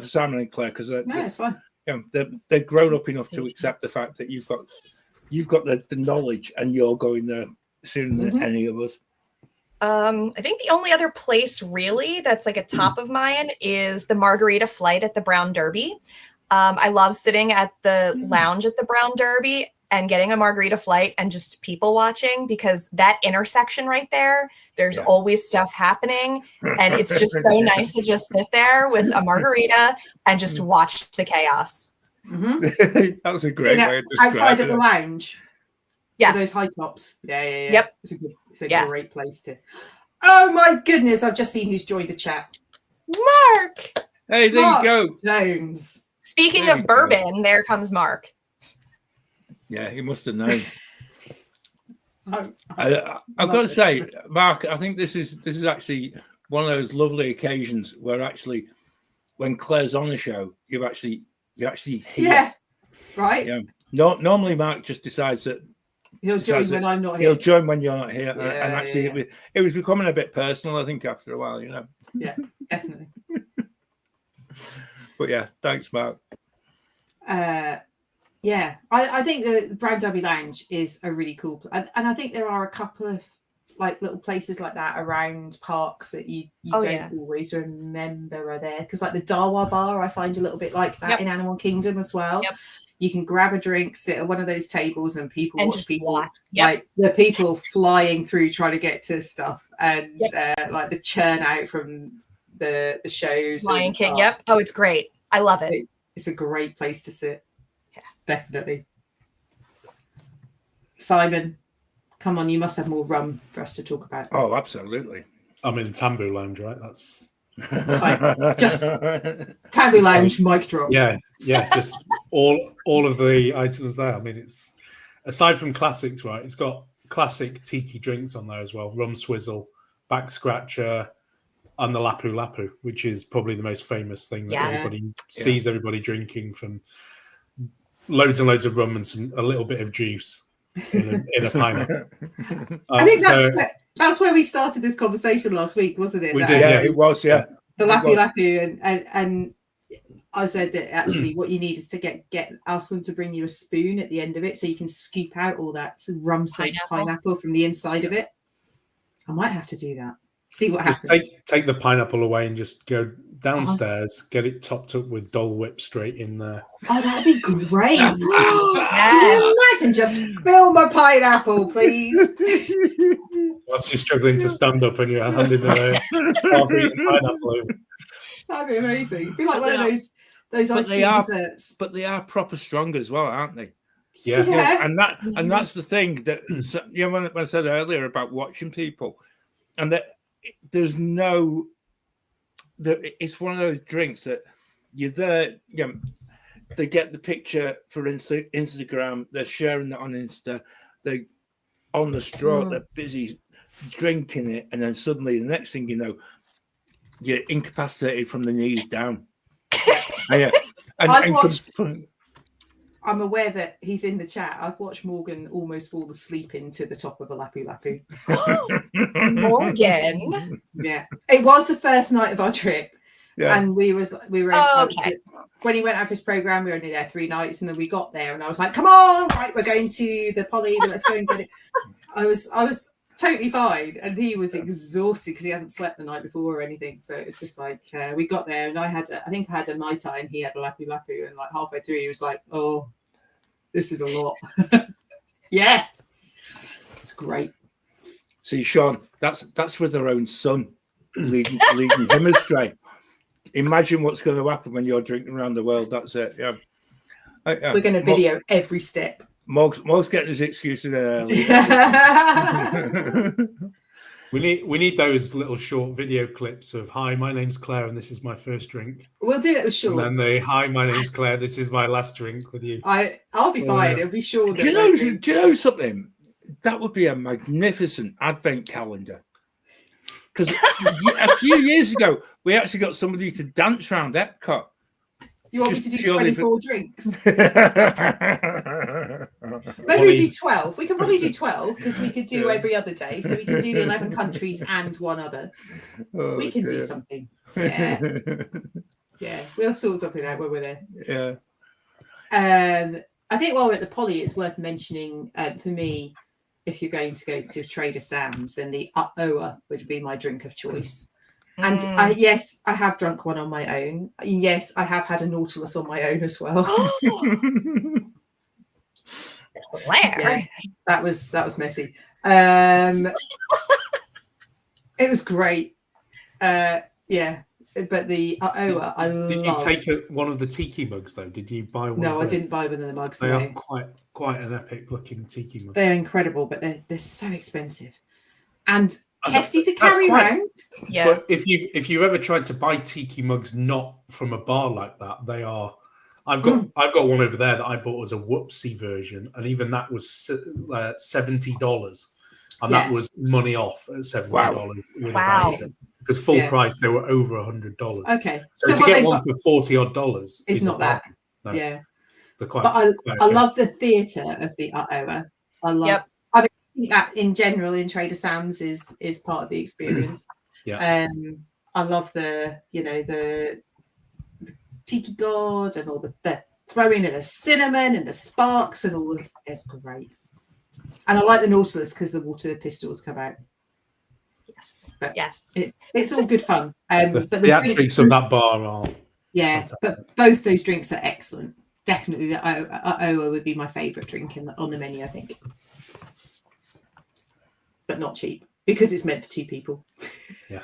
Simon and Claire because it's fine. You know, they're grown up enough to accept the fact that you've got the knowledge and you're going there sooner than any of us. I think the only other place really that's like a top of mine is the Margarita Flight at the Brown Derby. I love sitting at the lounge at the Brown Derby and getting a margarita flight and just people watching, because that intersection right there's always stuff happening. And it's just so nice to just sit there with a margarita and just watch the chaos. That was a great way of describing outside of the lounge. Yes. Those high tops. Yeah. Yep. It's a great place to. Oh my goodness! I've just seen who's joined the chat. Mark. Hey, there Mark you go. Jones. Speaking There of you go. bourbon, there comes Mark. Yeah, he must have known. Oh, I've got to say, Mark, I think this is actually one of those lovely occasions where actually, when Claire's on the show, you actually hear. yeah, right. Yeah. No, normally Mark just decides that He'll join when I'm not here. he'll join when you're not here, Yeah, and actually yeah. it was becoming a bit personal, I think, after a while, Yeah, definitely. But yeah, thanks, Mark. Yeah, I think the Brown Derby Lounge is a really cool, and I think there are a couple of like little places like that around parks that you don't always remember are there, because like the Dawa Bar I find a little bit like that in Animal Kingdom as well. Yep. You can grab a drink, sit at one of those tables, and watch people Yep. like the people flying through trying to get to stuff, and like the churn out from the shows. Lion King. Yep. Oh, it's great. I love it. It's a great place to sit. Yeah. Definitely. Simon, come on, you must have more rum for us to talk about. Oh, absolutely. I'm in Tambu Lounge, right? That's Just Tambu Lounge mic drop. yeah. Just all of the items there. I mean, it's aside from classics, right? It's got classic tiki drinks on there as well: rum swizzle, back scratcher, and the lapu lapu, which is probably the most famous thing that everybody sees everybody drinking, from loads and loads of rum and a little bit of juice in a pineapple. I think that's where we started this conversation last week, wasn't it? We did, Yeah, it was, yeah. The lapu lapu, and I said that actually what you need is to ask them to bring you a spoon at the end of it so you can scoop out all that rum soaked pineapple from the inside of it. I might have to do that. See what happens. Take the pineapple away and just go downstairs, get it topped up with Dole Whip straight in there. Oh, that'd be great. Can you imagine just fill my pineapple, please? Whilst you're struggling to stand up and you're handing the half-eaten pineapple over. That'd be amazing. It'd be like one of those ice cream desserts. But they are proper strong as well, aren't they? Yeah. And that's the thing that when I said earlier about watching people, and that there's no. It's one of those drinks that you're there. They get the picture for Instagram. They're sharing that on Insta. They on the straw. They're busy drinking it, and then suddenly the next thing you know, you're incapacitated from the knees down. I'm aware that he's in the chat. I've watched Morgan almost fall asleep into the top of a lapu lapu. Morgan. Yeah, it was the first night of our trip, and we were. When he went out for his program, we were only there 3 nights, and then we got there, and I was like, "Come on, right, we're going to the Poly. Let's go and get it." I was totally fine, and he was exhausted because he hadn't slept the night before or anything. So it was just like we got there, and I think I had a Mai Tai, and he had a lapu lapu, and like halfway through, he was like, "Oh, this is a lot." Yeah, it's great. See, Sean, that's with their own son leading him astray. Imagine what's going to happen when you're drinking around the world. That's it. Yeah, we're going to video every step. Mog's getting his excuses early. We need those little short video clips of "Hi, my name's Claire, and this is my first drink." We'll do it with Sean. And then "Hi, my name's Claire, this is my last drink with you." I'll be fine. It'll be Sean. Do you know something? That would be a magnificent advent calendar. Because a few years ago, we actually got somebody to dance around Epcot. You want me to do 24 drinks? Maybe we do 12. We can probably do 12 because we could do every other day. So we can do the 11 countries and one other. We can do something. Yeah. Yeah. We'll sort something out when we're there. Yeah. I think while we're at the Poly, it's worth mentioning for me, if you're going to go to Trader Sam's, then the Oa would be my drink of choice. And yes, I have drunk one on my own. Yes, I have had a Nautilus on my own as well. Yeah, that was messy. It was great. Yeah, but the Oa, I love. Did you take one of the tiki mugs though? Did you buy one? No, I didn't buy one of the mugs. They are quite an epic looking tiki mug. They're incredible, but they're so expensive. And hefty to That's carry quite- around. Yeah. But if you've ever tried to buy tiki mugs not from a bar like that, they are. I've got one over there that I bought as a whoopsie version, and even that was $70, and that was money off at $70 with Wow. a visor. Because full price they were over $100. Okay, So to what get they one bu- for $40 It's is not a that. bargain. No, Yeah, they're quite. but quite I okay. love the theatre of the Oa. I love. Yep. I think that in general in Trader Sam's is part of the experience. Yeah. I love the tiki god and all the throwing of the cinnamon and the sparks and all. It's great. And I like the Nautilus because the water pistols come out. Yes. But Yes. It's all good fun. The but theatrics of that bar are. yeah, fantastic. but both those drinks are excellent. Definitely, the Oa would be my favourite drink on the menu, I think. But not cheap because it's meant for 2 people Yeah.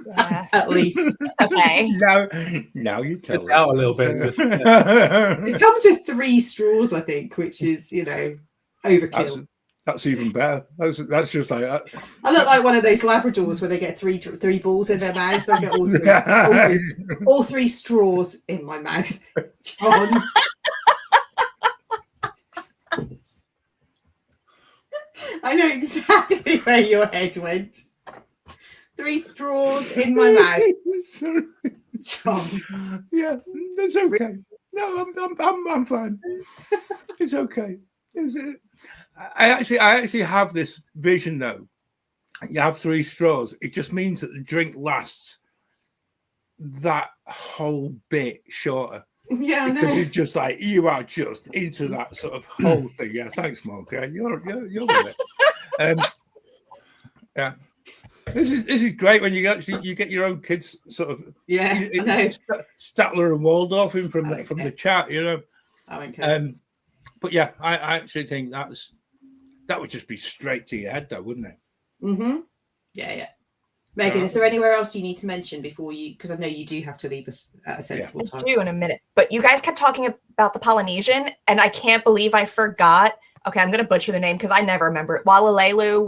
Yeah. at least. Okay. Now you tell Get out a little bit. Just, It comes with 3 straws, I think, which is overkill. That's even better. That's just like I look like one of those Labradors where they get three balls in their mouths. I get all three straws in my mouth. John. I know exactly where your head went. 3 straws in my mouth. John. Yeah, that's okay. No, I'm fine. It's okay. I actually have this vision though. You have 3 straws. It just means that the drink lasts that whole bit shorter. Yeah, I Because know. it's just like you are just into that sort of whole thing. Yeah, thanks, Mark. Yeah, you're with it. Yeah, this is great when you get your own kids sort of. Yeah, I know. Statler and Waldorf in from the chat, I don't care. But yeah, I actually think that would just be straight to your head, though, wouldn't it? Mm-hmm. Yeah. Megan, is there anywhere else you need to mention before you? Because I know you do have to leave us at a sensible time. I do in a minute. But you guys kept talking about the Polynesian, and I can't believe I forgot. Okay, I'm going to butcher the name because I never remember it. Walalilu,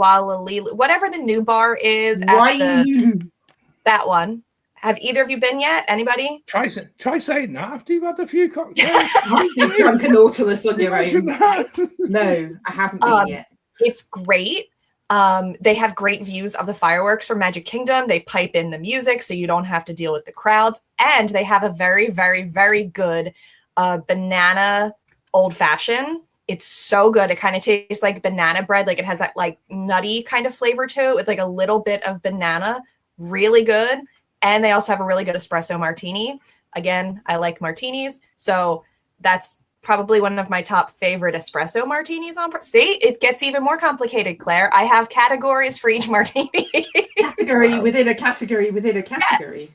whatever the new bar is. That one. Have either of you been yet? Anybody? Try saying that after you've had a few cocktails. You've drunk a Nautilus on your own. No, I haven't been yet. It's great. They have great views of the fireworks from Magic Kingdom. They pipe in the music so you don't have to deal with the crowds. And they have a very, very, very good banana old fashioned. It's so good. It kind of tastes like banana bread. Like it has that like nutty kind of flavor to it with like a little bit of banana. Really good. And they also have a really good espresso martini. Again, I like martinis. So that's probably one of my top favorite espresso martinis on. See, it gets even more complicated, Claire. I have categories for each martini. Category within a category within a category.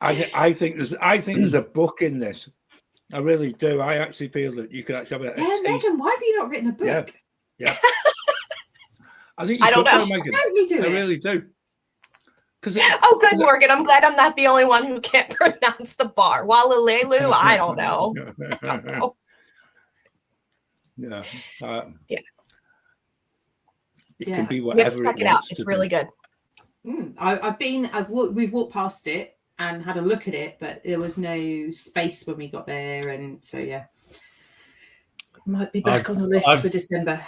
I think there's a book in this. I really do. I actually feel that you could actually have a taste. Megan, why have you not written a book? Yeah. I think I don't know. Megan. Why don't you do I it? really do. Oh, good, Morgan. I'm glad I'm not the only one who can't pronounce the bar. Walalelu, I don't know. Yeah. Yeah. It can be You have to whatever check it it out. wants It's to really be. good. We've walked past it and had a look at it, but there was no space when we got there, and so yeah, might be back on the list for December.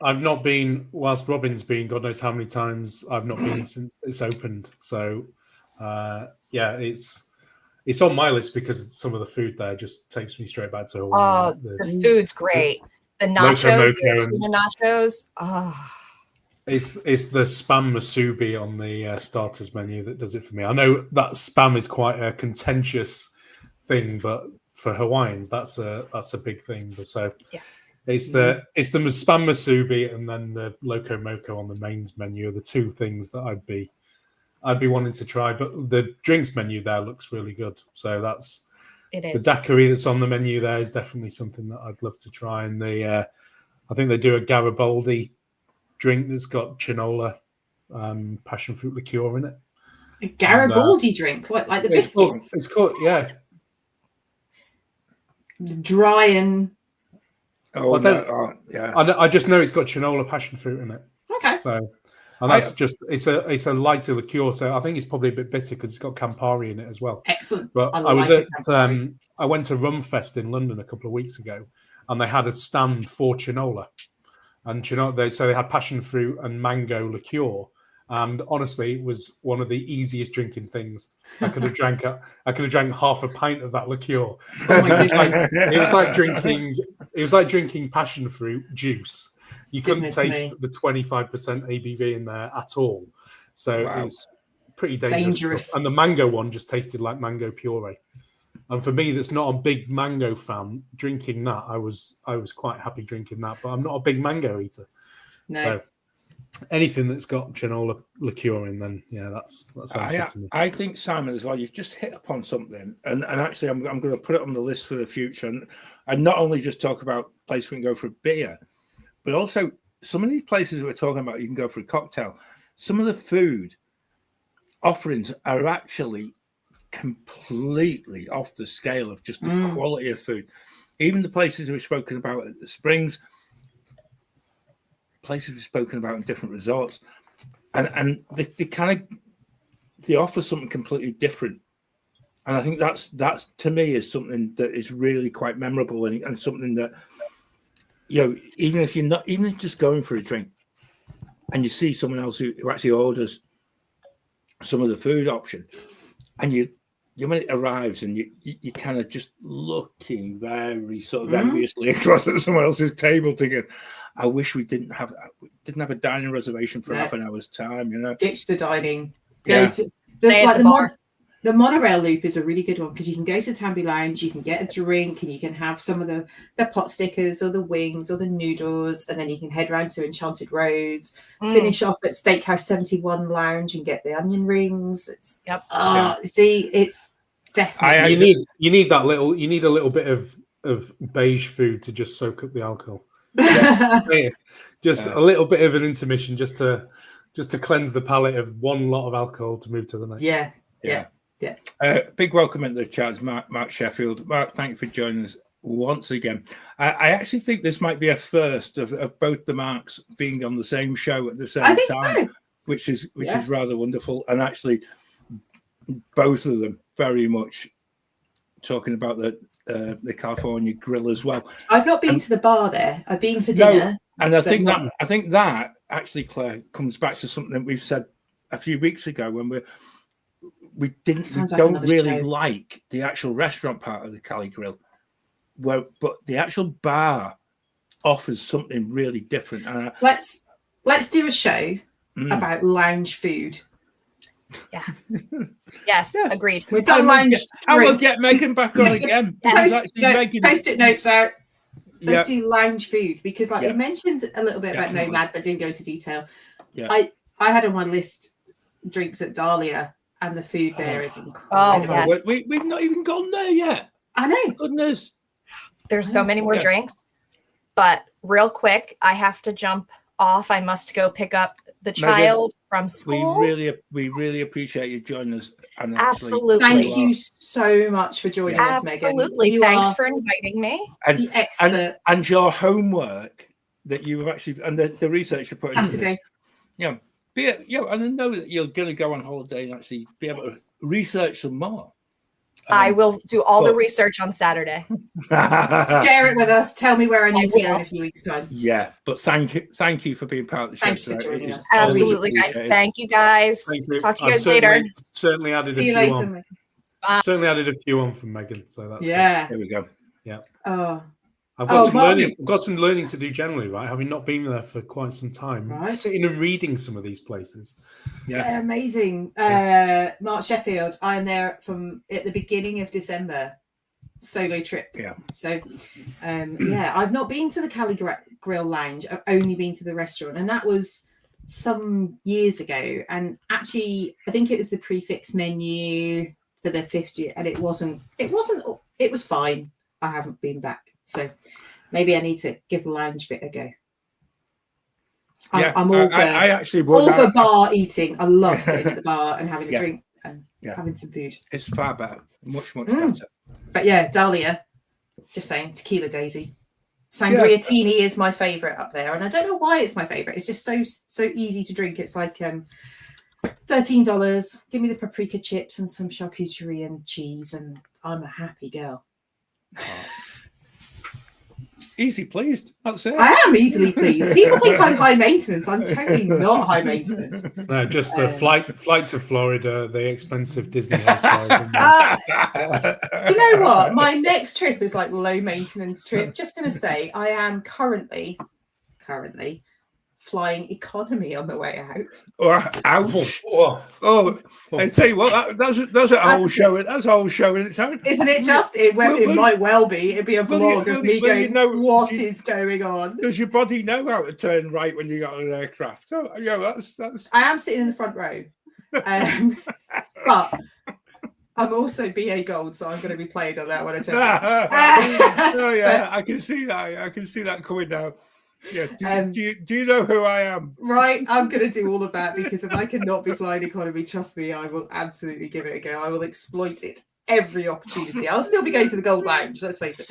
I've not been, whilst Robin's been, God knows how many times I've not been since it's opened. So, it's on my list because some of the food there just takes me straight back to Hawaii. Oh, the food's great. The nachos, the tuna nachos. Oh. It's the spam musubi on the starters menu that does it for me. I know that spam is quite a contentious thing, but for Hawaiians, that's a big thing. But so. Yeah. It's the spam musubi and then the loco moco on the mains menu are the 2 things that I'd be wanting to try. But the drinks menu there looks really good. So the daiquiri that's on the menu there is definitely something that I'd love to try. And I think they do a Garibaldi drink that's got chinola, passion fruit liqueur in it. A Garibaldi drink, like the biscuits. It's called Dry and. Oh, yeah. I just know it's got chinola passion fruit in it. Okay. So, And that's it's a lighter liqueur, so I think it's probably a bit bitter because it's got Campari in it as well. Excellent. But I went to Rumfest in London a couple of weeks ago, and they had a stand for Chinola, and they had passion fruit and mango liqueur, and honestly, it was one of the easiest drinking things I could have drank. I could have drank half a pint of that liqueur. It was like drinking passion fruit juice. You couldn't taste the 25% ABV in there at all. So it was pretty dangerous. Stuff. And the mango one just tasted like mango puree. And for me, that's not a big mango fan, drinking that, I was quite happy drinking that. But I'm not a big mango eater. No. So anything that's got Chinola liqueur in, then that sounds good to me. I think, Simon, as well, you've just hit upon something, and actually I'm going to put it on the list for the future, and not only just talk about places we can go for a beer, but also some of these places we're talking about, you can go for a cocktail. Some of the food offerings are actually completely off the scale of just the quality of food. Even the places we've spoken about at the Springs, places we've spoken about in different resorts, and they offer something completely different. And I think that's to me is something that is really quite memorable and something that, even if you're just going for a drink and you see someone else who actually orders some of the food option, and you when it arrives and you kind of just looking very sort of enviously across at someone else's table thinking, I wish we didn't have a dining reservation for half an hour's time, Ditch the dining. Yeah. Go to the bar. The monorail loop is a really good one because you can go to Tamby Lounge, you can get a drink, and you can have some of the pot stickers or the wings or the noodles, and then you can head round to Enchanted Rose, finish off at Steakhouse 71 Lounge and get the onion rings. See, it's definitely you need a little bit of beige food to just soak up the alcohol. Just a little bit of an intermission just to cleanse the palate of one lot of alcohol to move to the next. Yeah. Big welcome in the chat, Mark Sheffield. Mark, thank you for joining us once again. I actually think this might be a first of both the Marks being on the same show at the same time, so. which is rather wonderful. And actually, both of them very much talking about the California grill as well. I've not been to the bar there. I've been for dinner. And I think that actually, Claire, comes back to something that we've said a few weeks ago when we don't really like the actual restaurant part of the Cali Grill, but the actual bar offers something really different. Let's do a show about lounge food. Yes, agreed. We've done lounge. I will get Megan back on again. Post-it notes out. Let's do lounge food because, we mentioned a little bit about Nomad, but didn't go into detail. Yeah. I had on my list drinks at Dahlia. And the food there is incredible. Oh, yes. We've not even gone there yet. I know. Goodness. There's so many more drinks. But real quick, I have to jump off. I must go pick up the child from school. We really appreciate you joining us. And absolutely. Thank you so much for joining us, Megan. Absolutely. Thanks for inviting me. And the expert. And your homework that you've actually, and the research you put into this. And I know that you're going to go on holiday and actually be able to research some more. I will do all the research on Saturday. Share it with us. Tell me where I need to go in a few weeks' time. Yeah, but thank you for being part of the show. Thank you for joining us. Absolutely, guys. Thank you, guys. Thank you. Talk to you guys later. Certainly added See you later, Megan. Certainly added a few on from Megan. So that's good. There we go. Yeah. Oh. I've got some learning to do generally, right? Having not been there for quite some time, right. Sitting and reading some of these places. They're amazing. Mark Sheffield, I'm there from at the beginning of December, solo trip. Yeah. So, I've not been to the Cali Grill Lounge. I've only been to the restaurant, and that was some years ago. And actually, I think it was the prefix menu for the 50, and it was fine. I haven't been back. So maybe I need to give the lounge bit a go. I'm all for bar eating. I love sitting at the bar and having a drink and having some food. It's far better, much better. But Dahlia, just saying, Tequila Daisy. Sangriatini is my favorite up there, and I don't know why it's my favorite. It's just so easy to drink. It's like $13. Give me the paprika chips and some charcuterie and cheese, and I'm a happy girl. Easy pleased. That's it. I am easily pleased. People think I'm high maintenance. I'm totally not high maintenance. No, just the flight to Florida, the expensive Disney hotels. You know what? My next trip is like low maintenance trip. Just going to say, I am currently flying economy on the way out. Ouch! I tell you what, that's a whole show. That's a whole show in its own, isn't it? Just it might well be. It'd be a vlog of me going. What is going on? Does your body know how to turn right when you got on an aircraft? So yeah, that's. I am sitting in the front row, but I'm also BA Gold, so I'm going to be playing on that when I turn. Oh yeah, I can see that. I can see that coming down. Yeah. Do you know who I am? Right, I'm going to do all of that because if I cannot be flying economy, trust me, I will absolutely give it a go. I will exploit it every opportunity. I'll still be going to the Gold Lounge. Let's face it.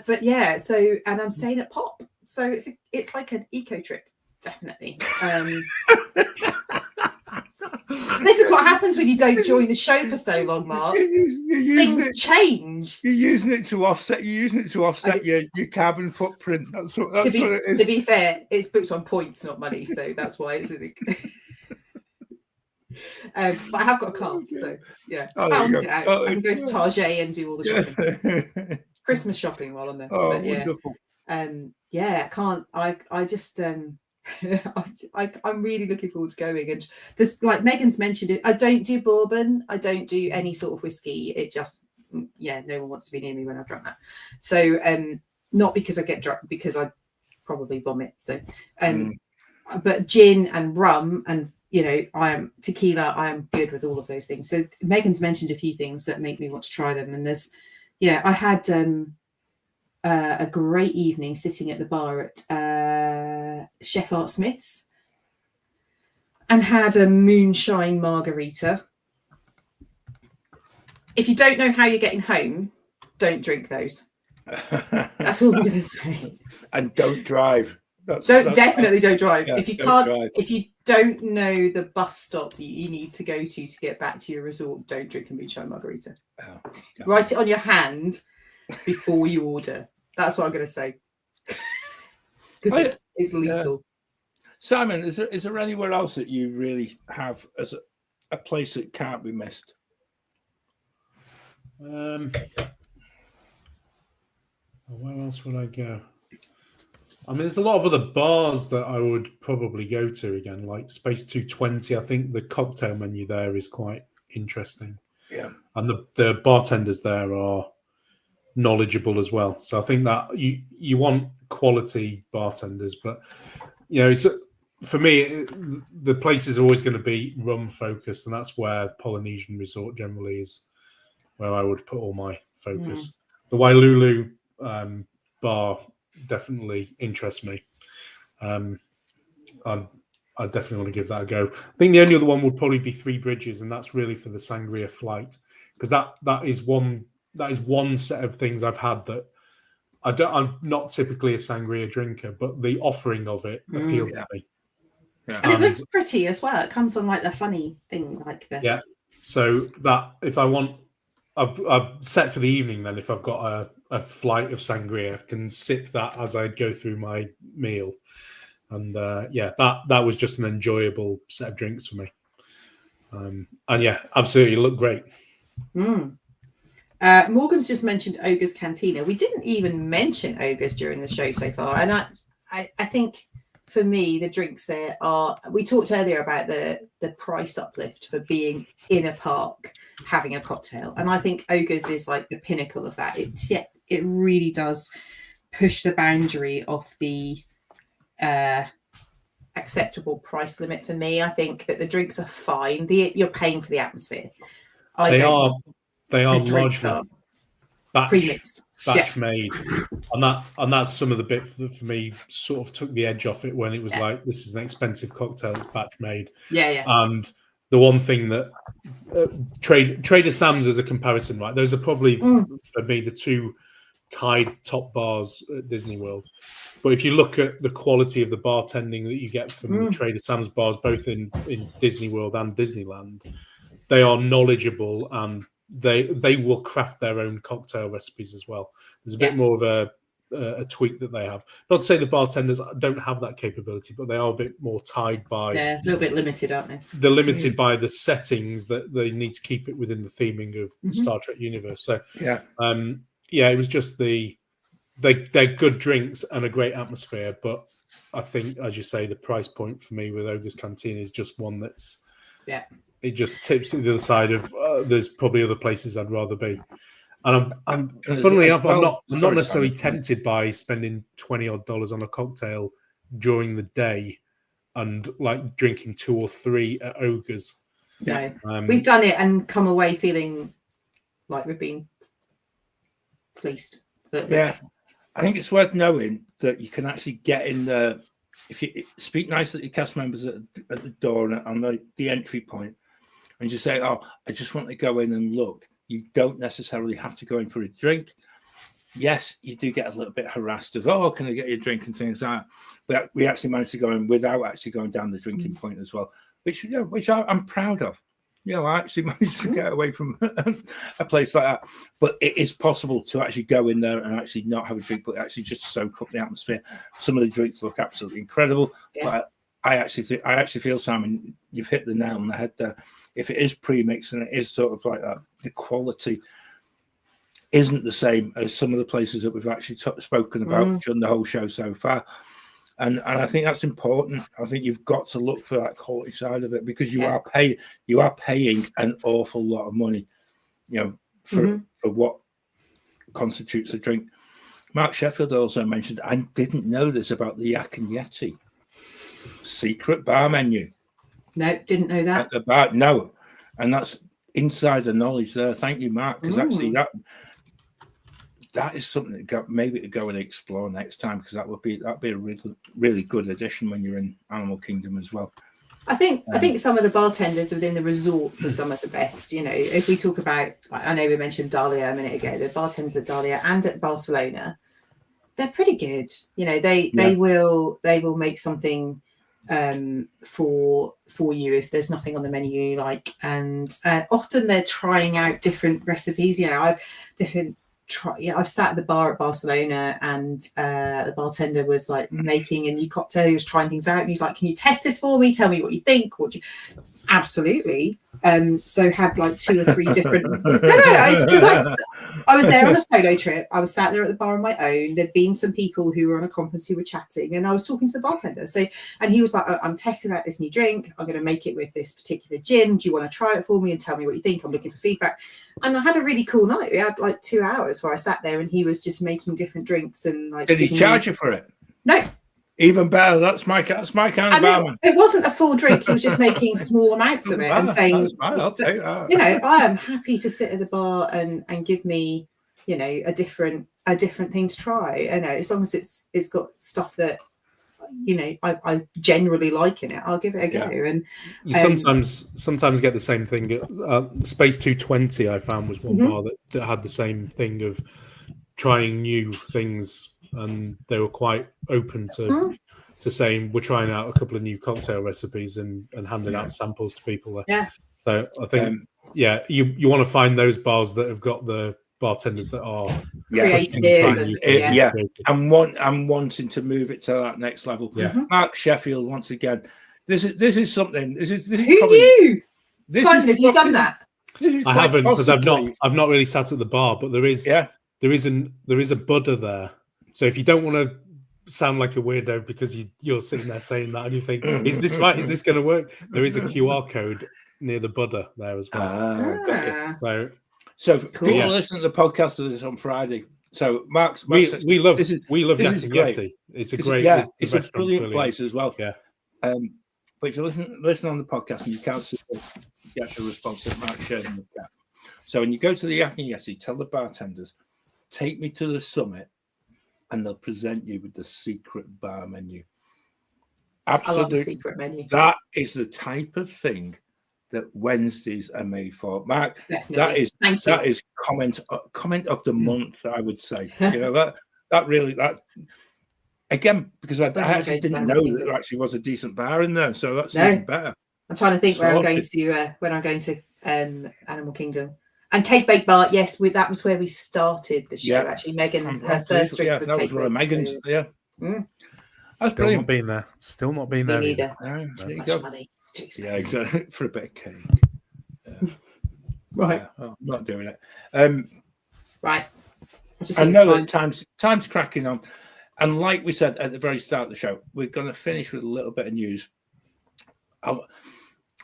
But yeah, so and I'm staying at Pop, so it's like an eco trip, definitely. This is what happens when you don't join the show for so long, Mark. Things change. You're using it to offset. You're using it to offset your carbon footprint. That's what it is. To be fair, it's booked on points, not money, so that's why it's. But I have got a car, so yeah. Balance it out. I can go to Target and do all the shopping, Christmas shopping while I'm there. Oh, but, yeah. wonderful. Yeah, I can't. I just. I'm really looking forward to going, and there's like Megan's mentioned it. I don't do bourbon. I don't do any sort of whiskey. It just, no one wants to be near me when I've drunk that. So, not because I get drunk, because I probably vomit. So, but gin and rum, and I am tequila. I am good with all of those things. So Megan's mentioned a few things that make me want to try them, and I had a great evening sitting at the bar at Chef Art Smith's and had a moonshine margarita. If you don't know how you're getting home, don't drink those. That's all I'm going to say. And don't drive. Definitely don't drive. Yeah, if you don't know the bus stop that you need to go to get back to your resort, don't drink a moonshine margarita. Oh, write it on your hand before you order. That's what I'm going to say. Because it's lethal. Simon, is there anywhere else that you really have as a place that can't be missed? Where else would I go? I mean, there's a lot of other bars that I would probably go to again, like Space 220. I think the cocktail menu there is quite interesting. Yeah. And the bartenders there are knowledgeable as well. So I think that you want quality bartenders, but it's for me, the place is always going to be rum focused, and that's where Polynesian Resort generally is where I would put all my focus. The Wailulu bar definitely interests me. I definitely want to give that a go. I think the only other one would probably be Three Bridges, and that's really for the sangria flight, because that is one set of things I've had that I'm not typically a sangria drinker, but the offering of it appealed to me. Yeah. And it looks pretty as well. It comes on like the funny thing, like the So that if I want, I've set for the evening. Then if I've got a flight of sangria, I can sip that as I go through my meal, and that was just an enjoyable set of drinks for me. And absolutely, look great. Morgan's just mentioned Ogre's Cantina. We didn't even mention Ogre's during the show so far, and I think for me the drinks there are. We talked earlier about the price uplift for being in a park having a cocktail, and I think Ogre's is like the pinnacle of that. It really does push the boundary of the acceptable price limit for me. I think that the drinks are fine. You're paying for the atmosphere. They are largely pre-mixed, batch made, and that's some of the bit that for me sort of took the edge off it when it was like, this is an expensive cocktail, it's batch made. And the one thing that Trader Sam's as a comparison, right? Those are probably for me the two tied top bars at Disney World. But if you look at the quality of the bartending that you get from the Trader Sam's bars, both in Disney World and Disneyland, they are knowledgeable and they will craft their own cocktail recipes as well. There's a bit more of a tweak that they have. Not to say the bartenders don't have that capability, but they are a bit more tied by... Yeah, a little bit limited, aren't they? They're limited by the settings that they need to keep it within the theming of the Star Trek universe. So, it was just they're good drinks and a great atmosphere, but I think, as you say, the price point for me with Ogre's Canteen is just one that's... It just tips to the other side of there's probably other places I'd rather be. And funnily enough, I'm not necessarily tempted by spending $20 on a cocktail during the day and like drinking 2 or 3 at Ogre's. No, we've done it and come away feeling like we've been fleeced. Yeah, I think it's worth knowing that you can actually get in there if you speak nicely to your cast members at the door and on the entry point, and just say, "Oh, I just want to go in and look." You don't necessarily have to go in for a drink. Yes, you do get a little bit harassed of, "Oh, can I get you a drink?" and things like that. But we actually managed to go in without actually going down the drinking point as well, which I'm proud of. I actually managed to get away from a place like that. But it is possible to actually go in there and actually not have a drink, but actually just soak up the atmosphere. Some of the drinks look absolutely incredible. But I actually feel, Simon, you've hit the nail on the head there. If it is pre-mixed and it is sort of like that, the quality isn't the same as some of the places that we've actually spoken about during the whole show so far. And I think that's important. I think you've got to look for that quality side of it, because you are paying an awful lot of money, for what constitutes a drink. Mark Sheffield also mentioned, I didn't know this about the Yak and Yeti secret bar menu. No, didn't know that. At the bar, no, and that's insider knowledge there. Thank you, Mark, because actually that is something that maybe to go and explore next time, because that'd be a really, really good addition when you're in Animal Kingdom as well. I think some of the bartenders within the resorts are some of the best. If we talk about, I know we mentioned Dahlia a minute ago, the bartenders at Dahlia and at Barcelona, they're pretty good. They will make something for you if there's nothing on the menu you like, and often they're trying out different recipes. I've sat at the bar at Barcelona, and the bartender was like making a new cocktail. He was trying things out, and he's like, "Can you test this for me? Tell me what you think." Absolutely. So had like 2 or 3 different. Because I was there on a solo trip. I was sat there at the bar on my own. There'd been some people who were on a conference who were chatting, and I was talking to the bartender. And he was like, "I'm testing out this new drink. I'm going to make it with this particular gin. Do you want to try it for me and tell me what you think? I'm looking for feedback." And I had a really cool night. We had like 2 hours where I sat there, and he was just making different drinks and like. Did he charge you for it? No. Even better. That's my kind of barman. It wasn't a full drink. He was just making small amounts of it and saying, I'll take that. I am happy to sit at the bar and give me, a different thing to try. As long as it's got stuff that, I generally like in it, I'll give it a go. And you sometimes get the same thing. Space 220, I found, was one bar that had the same thing of trying new things. And they were quite open to saying, we're trying out a couple of new cocktail recipes and handing out samples to people there. Yeah. So I think, you want to find those bars that have got the bartenders that are creative. I'm wanting to move it to that next level. Yeah. Mark Sheffield, once again, this is something. Who knew? Simon, have you done that? I haven't, because I've not really sat at the bar, but there is a Buddha there. So if you don't want to sound like a weirdo because you're sitting there saying that and you think, is this right? Is this going to work? There is a QR code near the Buddha there as well. So people listen to the podcast of this on Friday. So Mark's we love Yak and Yeti. It's a great, it's a brilliant place as well. Yeah. But if you listen on the podcast and you can't see the actual response that Mark shared in the chat. So when you go to the Yak and Yeti, tell the bartenders, take me to the summit, and they'll present you with the secret bar menu. Absolutely. I love the secret menu. That is the type of thing that Wednesdays are made for. Mark, Definitely. that is comment of the month, I would say. That really again, because I actually didn't know that there actually was a decent bar in there, so that's even better. I'm trying to think where I'm going to when I'm going to Animal Kingdom. And Cake Bake Bar, yes, that was where we started the show. Actually, Megan, her first drink was that Cake was one of Megan's. So, Still not been there. Still not been there. Me neither. There you Much go. money. It's too expensive. Yeah, exactly. For a bit of cake. Right. I'm not doing it. Right. I know that time's cracking on. And like we said at the very start of the show, we're going to finish with a little bit of news.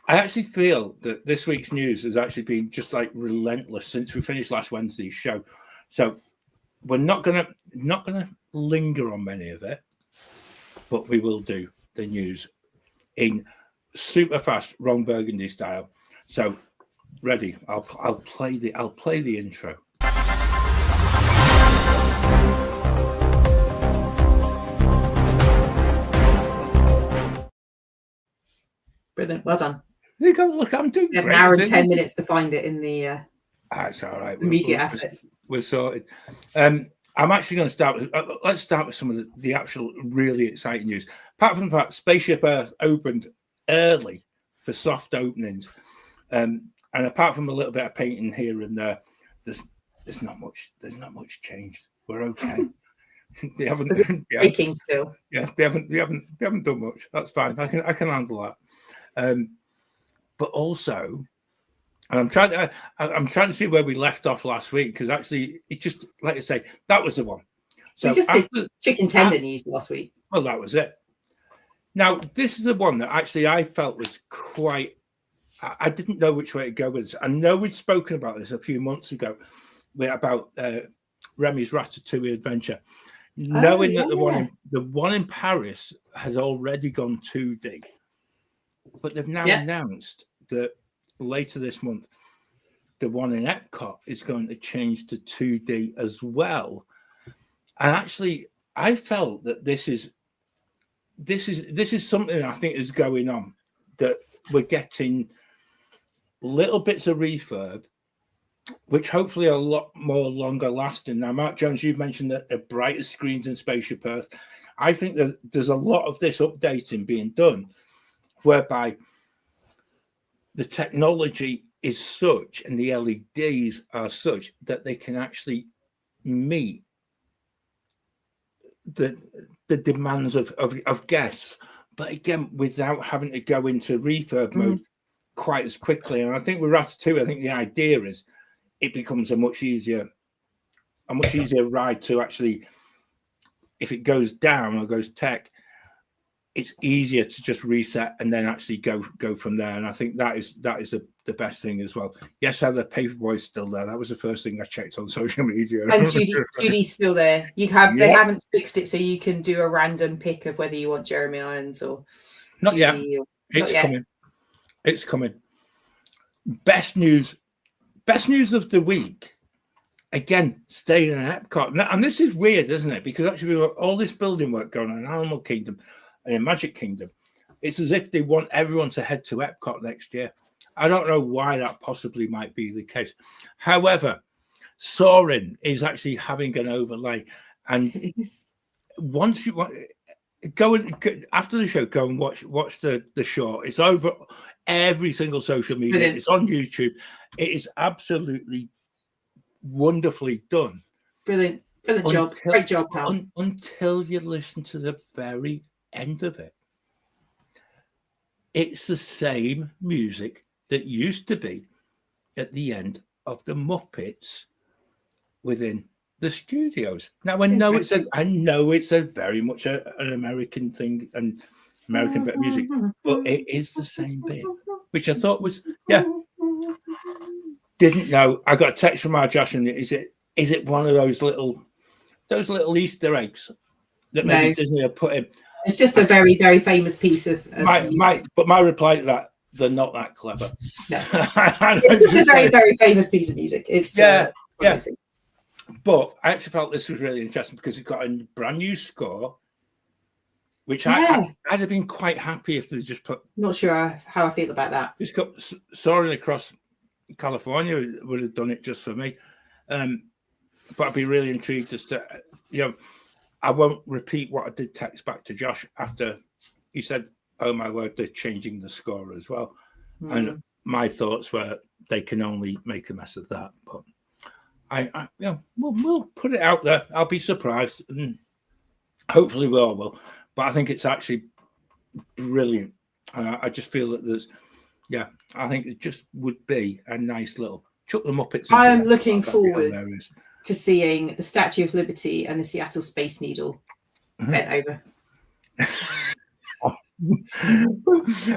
I actually feel that this week's news has actually been just like relentless since we finished last Wednesday's show. So we're not gonna linger on many of it, but we will do the news in super fast Ron Burgundy style. So ready? I'll play the intro. Brilliant. Well done. There you go. Look, I'm doing You have great. an hour and 10 minutes to find it in the That's all right. media assets. We're sorted. I'm actually going to start with, let's start with some of the actual really exciting news. Apart from the fact Spaceship Earth opened early for soft openings, and apart from a little bit of painting here and there, there's not much changed. We're okay. They haven't baking still. Yeah, they haven't done much. That's fine. I can handle that. But also, and I'm trying to see where we left off last week, because actually it just, like I say, that was the one. So we just did chicken tender news last week. Well, that was it. Now this is the one that actually I felt was quite. I didn't know which way to go with this. I know we'd spoken about this a few months ago, about Remy's Ratatouille adventure, knowing that the one in Paris has already gone 2D. But they've now announced that later this month, the one in Epcot is going to change to 2D as well. And actually, I felt that this is something I think is going on, that we're getting little bits of refurb, which hopefully are a lot more longer lasting. Now, Mark Jones, you've mentioned that the brighter screens in Spaceship Earth. I think that there's a lot of this updating being done, whereby the technology is such and the LEDs are such that they can actually meet the demands of guests, but again, without having to go into refurb mode quite as quickly. And I think with Ratatouille, I think the idea is it becomes a much easier ride to actually, if it goes down or goes tech, it's easier to just reset and then actually go from there. And I think that is the best thing as well. Yes, the Paperboy's still there. That was the first thing I checked on social media. And Judy's still there. They haven't fixed it, so you can do a random pick of whether you want Jeremy Irons or not Judy yet. Or, it's coming. It's coming. Best news of the week. Again, staying in Epcot. And this is weird, isn't it? Because actually we've got all this building work going on in Animal Kingdom and in Magic Kingdom. It's as if they want everyone to head to Epcot next year. I don't know why that possibly might be the case. However, Soarin' is actually having an overlay. And once you want, after the show, go and watch the short. It's over every single social media. Brilliant. It's on YouTube. It is absolutely wonderfully done. Brilliant job. Great job, pal. Until you listen to the very end of it. It's the same music that used to be at the end of the Muppets within the studios. Now I know it's a very much an American thing and American bit of music, but it is the same bit, which I thought was didn't know. I got a text from our Josh, and is it one of those little Easter eggs that maybe Disney have put in? It's just a very, very famous piece of my reply to that, they're not that clever. No. It's just a very, very famous piece of music. It's amazing. But I actually felt this was really interesting because it's got a brand new score which Yeah. I'd have been quite happy if they just put Not sure how I feel about that. just got soaring across California would have done it just for me. But I'd be really intrigued as to, I won't repeat what I did text back to Josh after he said, "Oh my word, they're changing the score as well." And my thoughts were they can only make a mess of that. But we'll put it out there. I'll be surprised, and hopefully we all will. But I think it's actually brilliant. I just feel that I think it just would be a nice little chuck the Muppets. I am looking forward to seeing the Statue of Liberty and the Seattle Space Needle bent over.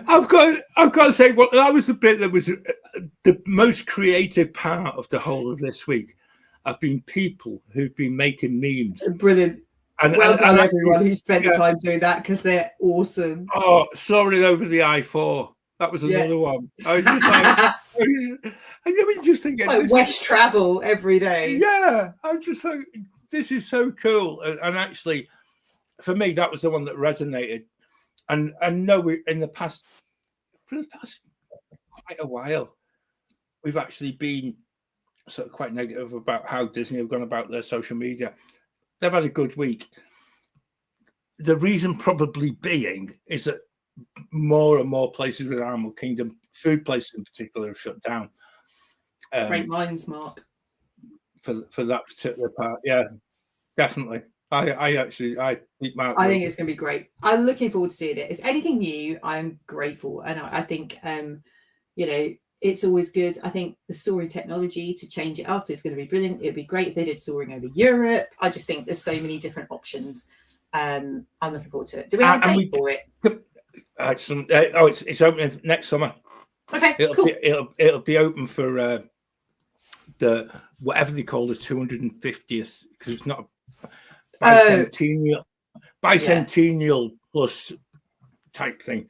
I've got to say, well, that was the bit that was the most creative part of the whole of this week. Have been people who've been making memes. Brilliant. And well done, everyone who spent the time doing that, because they're awesome. Oh, soaring over the I-4. That was another one. I was just like, I just thinking, like West travel every day. Yeah, I'm just like, this is so cool. And actually, for me, that was the one that resonated. And I know for the past quite a while, we've actually been sort of quite negative about how Disney have gone about their social media. They've had a good week. The reason probably being is that more and more places with Animal Kingdom, food places in particular, have shut down. Great minds, Mark. For that particular part, yeah, definitely. I think it's going to be great. I'm looking forward to seeing it. If anything new, I'm grateful, and I think it's always good. I think the soaring technology to change it up is going to be brilliant. It'd be great if they did soaring over Europe. I just think there's so many different options. I'm looking forward to it. Do we have a date for it? It's opening next summer. Okay, cool. It'll be open for the whatever they call the 250th, because it's not bicentennial plus type thing.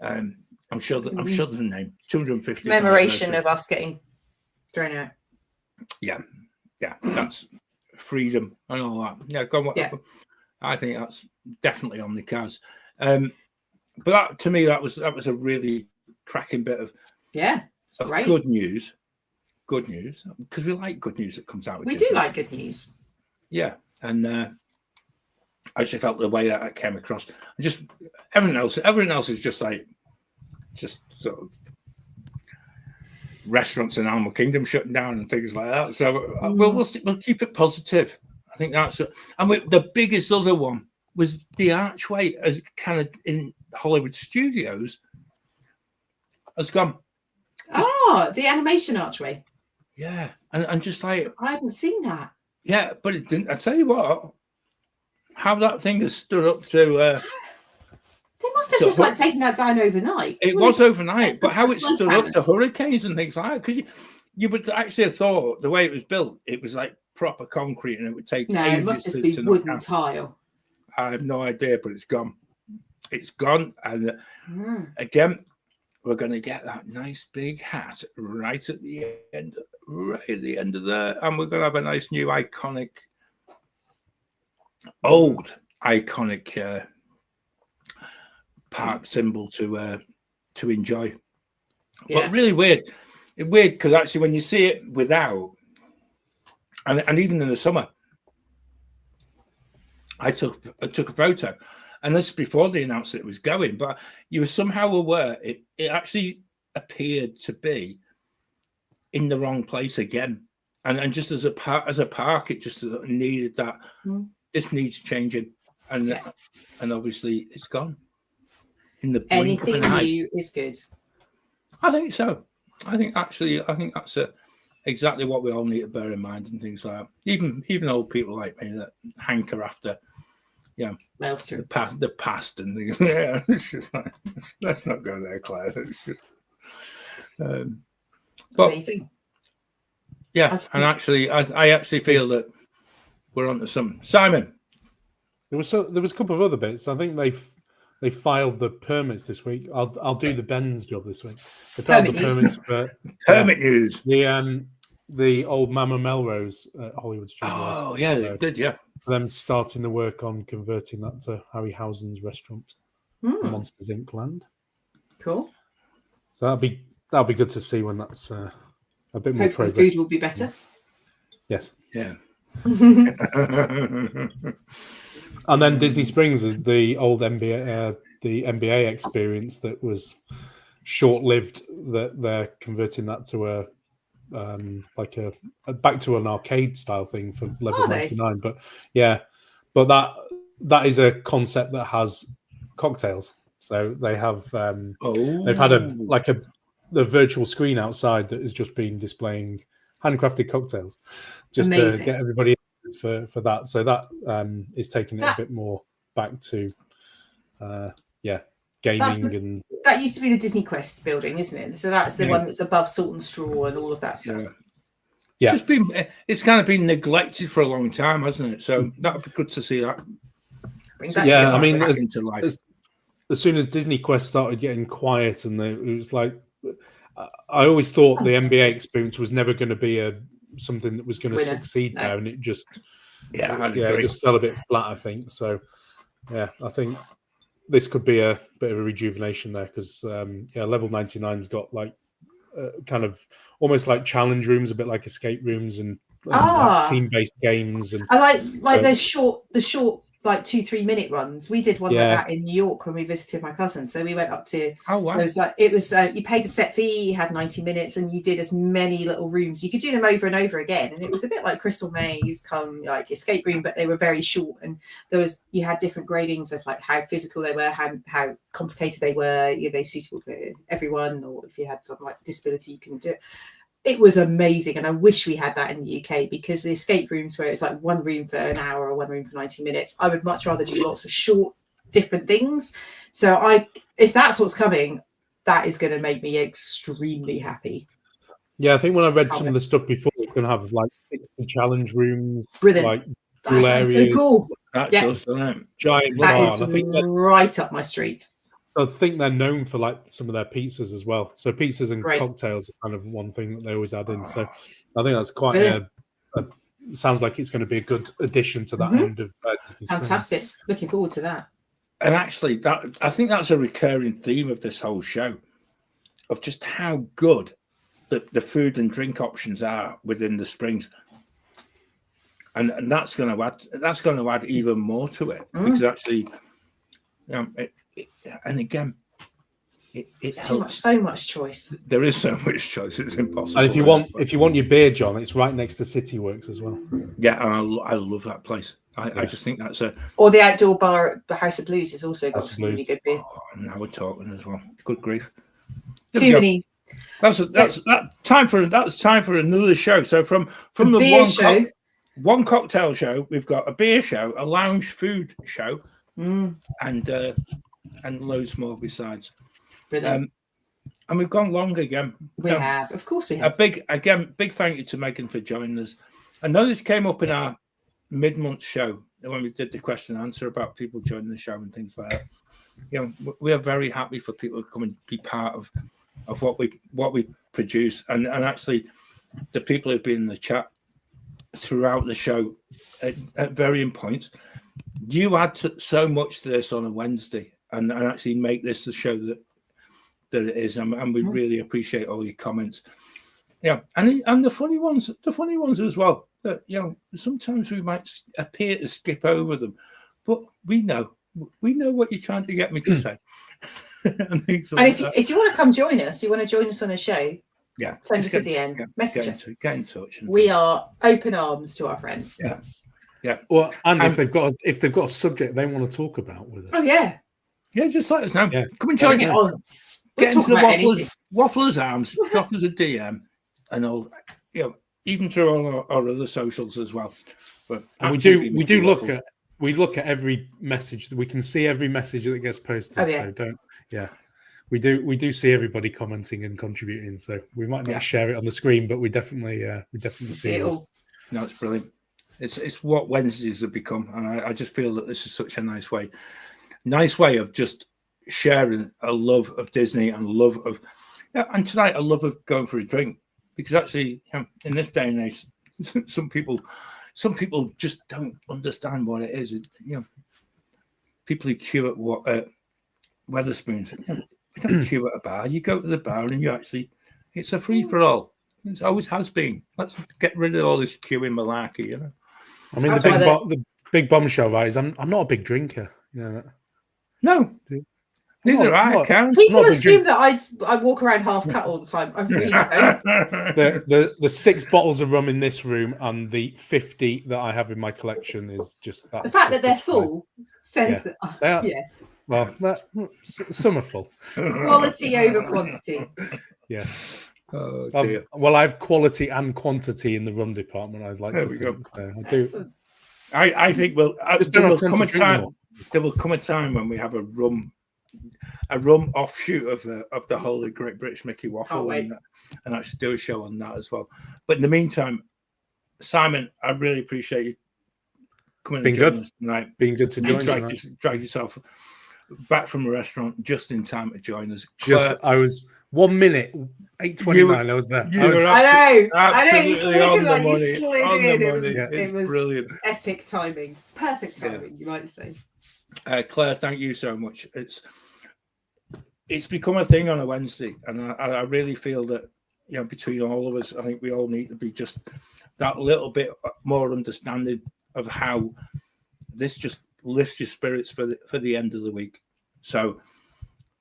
I'm sure there's a name. 250 commemoration of us getting thrown out. Yeah, that's freedom and all that. Yeah, go on. Yeah. I think that's definitely on the cards. But that, to me, that was a really cracking bit of great. Good news, because we like good news that comes out. We do like good news. Yeah, and I actually felt the way that I came across. Just everyone else is just sort of restaurants in Animal Kingdom shutting down and things like that. So we'll keep it positive. I think that's it. And the biggest other one was the archway, as kind of in Hollywood Studios, has gone. The animation archway. Yeah, and just like I haven't seen that. Yeah, but it didn't. I tell you what, how that thing has stood up to. They must have just taken that down overnight. It was overnight, but how it stood up to hurricanes and things like that, because you would actually have thought the way it was built, it was like proper concrete, and it would take. No, it must just be wooden tile. I have no idea, but it's gone. It's gone, and again, we're going to get that nice big hat right at the end of there, and we're going to have a nice new iconic, park symbol to enjoy. But really weird because actually when you see it without, and even in the summer, I took a photo, and this is before they announced it was going, but you were somehow aware it actually appeared to be in the wrong place again, and just as a park, it just needed that. This needs changing, and obviously it's gone. In the anything new is good. I think so. I think that's exactly what we all need to bear in mind, and things like that. Even old people like me that hanker after, the past and things. Yeah, it's just like, let's not go there, Claire. But amazing. Yeah, and actually, I actually feel that we're on to something. Simon, there was a couple of other bits. I think they filed the permits this week. I'll do the Ben's job this week. They filed the permits for permit news. The old Mama Melrose at Hollywood Studios. Oh yeah, they did. Yeah, them starting the work on converting that to Harryhausen's restaurant, Monsters Inc. land. Cool. So that'll be good to see when that's a bit more Hopefully, the progress. food will be better. Yes. Yeah. And then Disney Springs is the old NBA experience that was short-lived. That they're converting that to a back to an arcade style thing for level 99. But yeah, but that is a concept that has cocktails. So they have they've had the virtual screen outside that has just been displaying handcrafted cocktails, just Amazing. to get everybody for that. So that is taking it a bit more back to gaming and that used to be the Disney Quest building, isn't it? So that's the one that's above Salt and Straw and all of that stuff. Yeah. It's kind of been neglected for a long time, hasn't it? So that would be good to see that. Yeah, I mean, into life. As soon as Disney Quest started getting quiet, and it was like, I always thought the NBA experience was never going to be something that was going to succeed there, and it just it just fell a bit flat, I think. So yeah, I think this could be a bit of a rejuvenation there, because level 99's got like kind of almost like challenge rooms, a bit like escape rooms, and like team-based games. And I like the short like 2-3 minute runs. We did one like that in New York when we visited my cousin. So we went up to it was you paid a set fee, you had 90 minutes, and you did as many little rooms. You could do them over and over again, and it was a bit like Crystal Maze come like escape room, but they were very short, and you had different gradings of like how physical they were, how complicated they were, are they suitable for everyone, or if you had something like disability you couldn't do it. It was amazing, and I wish we had that in the UK, because the escape rooms where it's like one room for an hour or one room for 90 minutes, I would much rather do lots of short, different things. So if that's what's coming, that is going to make me extremely happy. Yeah, I think when I read some of the stuff before, it's going to have like 60 challenge rooms, brilliant, like that's areas, so cool. That does, doesn't it? Giant that bar. is I think right up my street. I think they're known for like some of their pizzas as well. So pizzas and cocktails are kind of one thing that they always add in. So I think that's quite sounds like it's going to be a good addition to that end of Disney Springs. Fantastic. Looking forward to that. And actually, I think that's a recurring theme of this whole show, of just how good the food and drink options are within the Springs. And that's going to add even more to it, because actually, and again, it's so much choice. There is so much choice; it's impossible. And if you want your beer, John, it's right next to City Works as well. Yeah, and I love that place. I just think that's or the outdoor bar at the House of Blues has also got some really good beer. Oh, now we're talking as well. Good grief! Too many. That's time for another show. So from the beer show. One cocktail show, we've got a beer show, a lounge food show, and loads more besides. Brilliant. And we've gone long again. We have, of course, we have. A big thank you to Megan for joining us. I know this came up in our mid-month show when we did the question and answer about people joining the show and things like that. We are very happy for people to come and be part of what we produce, and actually the people who've been in the chat throughout the show at varying points. You add so much to this on a Wednesday, and actually make this the show that it is, and we really appreciate all your comments. And the funny ones as well. That sometimes we might appear to skip over them, but we know what you're trying to get me to say. and if you want to come join us, you want to join us on a show, send us a DM, message us. Get in touch. We are open arms to our friends. Yeah. Well, and if they've got a subject they want to talk about with us. Oh yeah. Yeah, just let us know. Yeah. Come and join us. Get into the Wafflers Arms, drop us a DM, and all. Even through all our other socials as well. But and we do look at every message. We can see every message that gets posted. Oh, yeah. So we do see everybody commenting and contributing. So we might not share it on the screen, but we definitely see it all. No, it's brilliant. It's what Wednesdays have become, and I just feel that this is such a nice way of just sharing a love of Disney and love of and tonight a love of going for a drink, because actually in this day and age some people some people just don't understand what it is. People who queue at Wetherspoons, you don't queue at a bar. You go to the bar and it's a free for all. It always has been. Let's get rid of all this queuing malarkey. I mean, the big bombshell, right? Is I'm not a big drinker. That. No. Neither I can. People assume that I walk around half cut all the time. I really don't. The 6 bottles of rum in this room and the 50 that I have in my collection is just that. The fact that they're full says that. Yeah. Well, some are full. Quality over quantity. Yeah. Oh, I have quality and quantity in the rum department. I'd like to think. So I do. I think there will come a time when we have a rum offshoot of the whole Great British Mickey Waffle and actually do a show on that as well. But in the meantime, Simon, I really appreciate you coming and joining us tonight. Being good to join tonight. Drag yourself back from a restaurant just in time to join us. I was 1 minute, 8:29. I was there. I know. You slid in. It was brilliant. Epic timing. Perfect timing, you might say. Claire, thank you so much. It's become a thing on a Wednesday, and I really feel that between all of us, I think we all need to be just that little bit more understanding of how this just lifts your spirits for the end of the week. So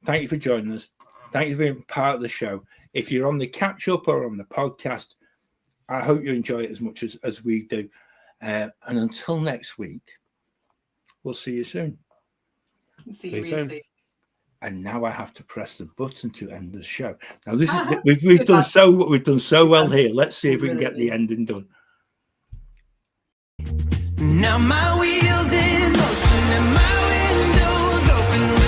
thank you for joining us. Thank you for being part of the show. If you're on the catch up or on the podcast, I hope you enjoy it as much as we do. And until next week, we'll see you soon. See you soon. And now I have to press the button to end the show. Now this is we've done so well here. Let's see if we can get the ending done. Now my wheels in motion and my windows open.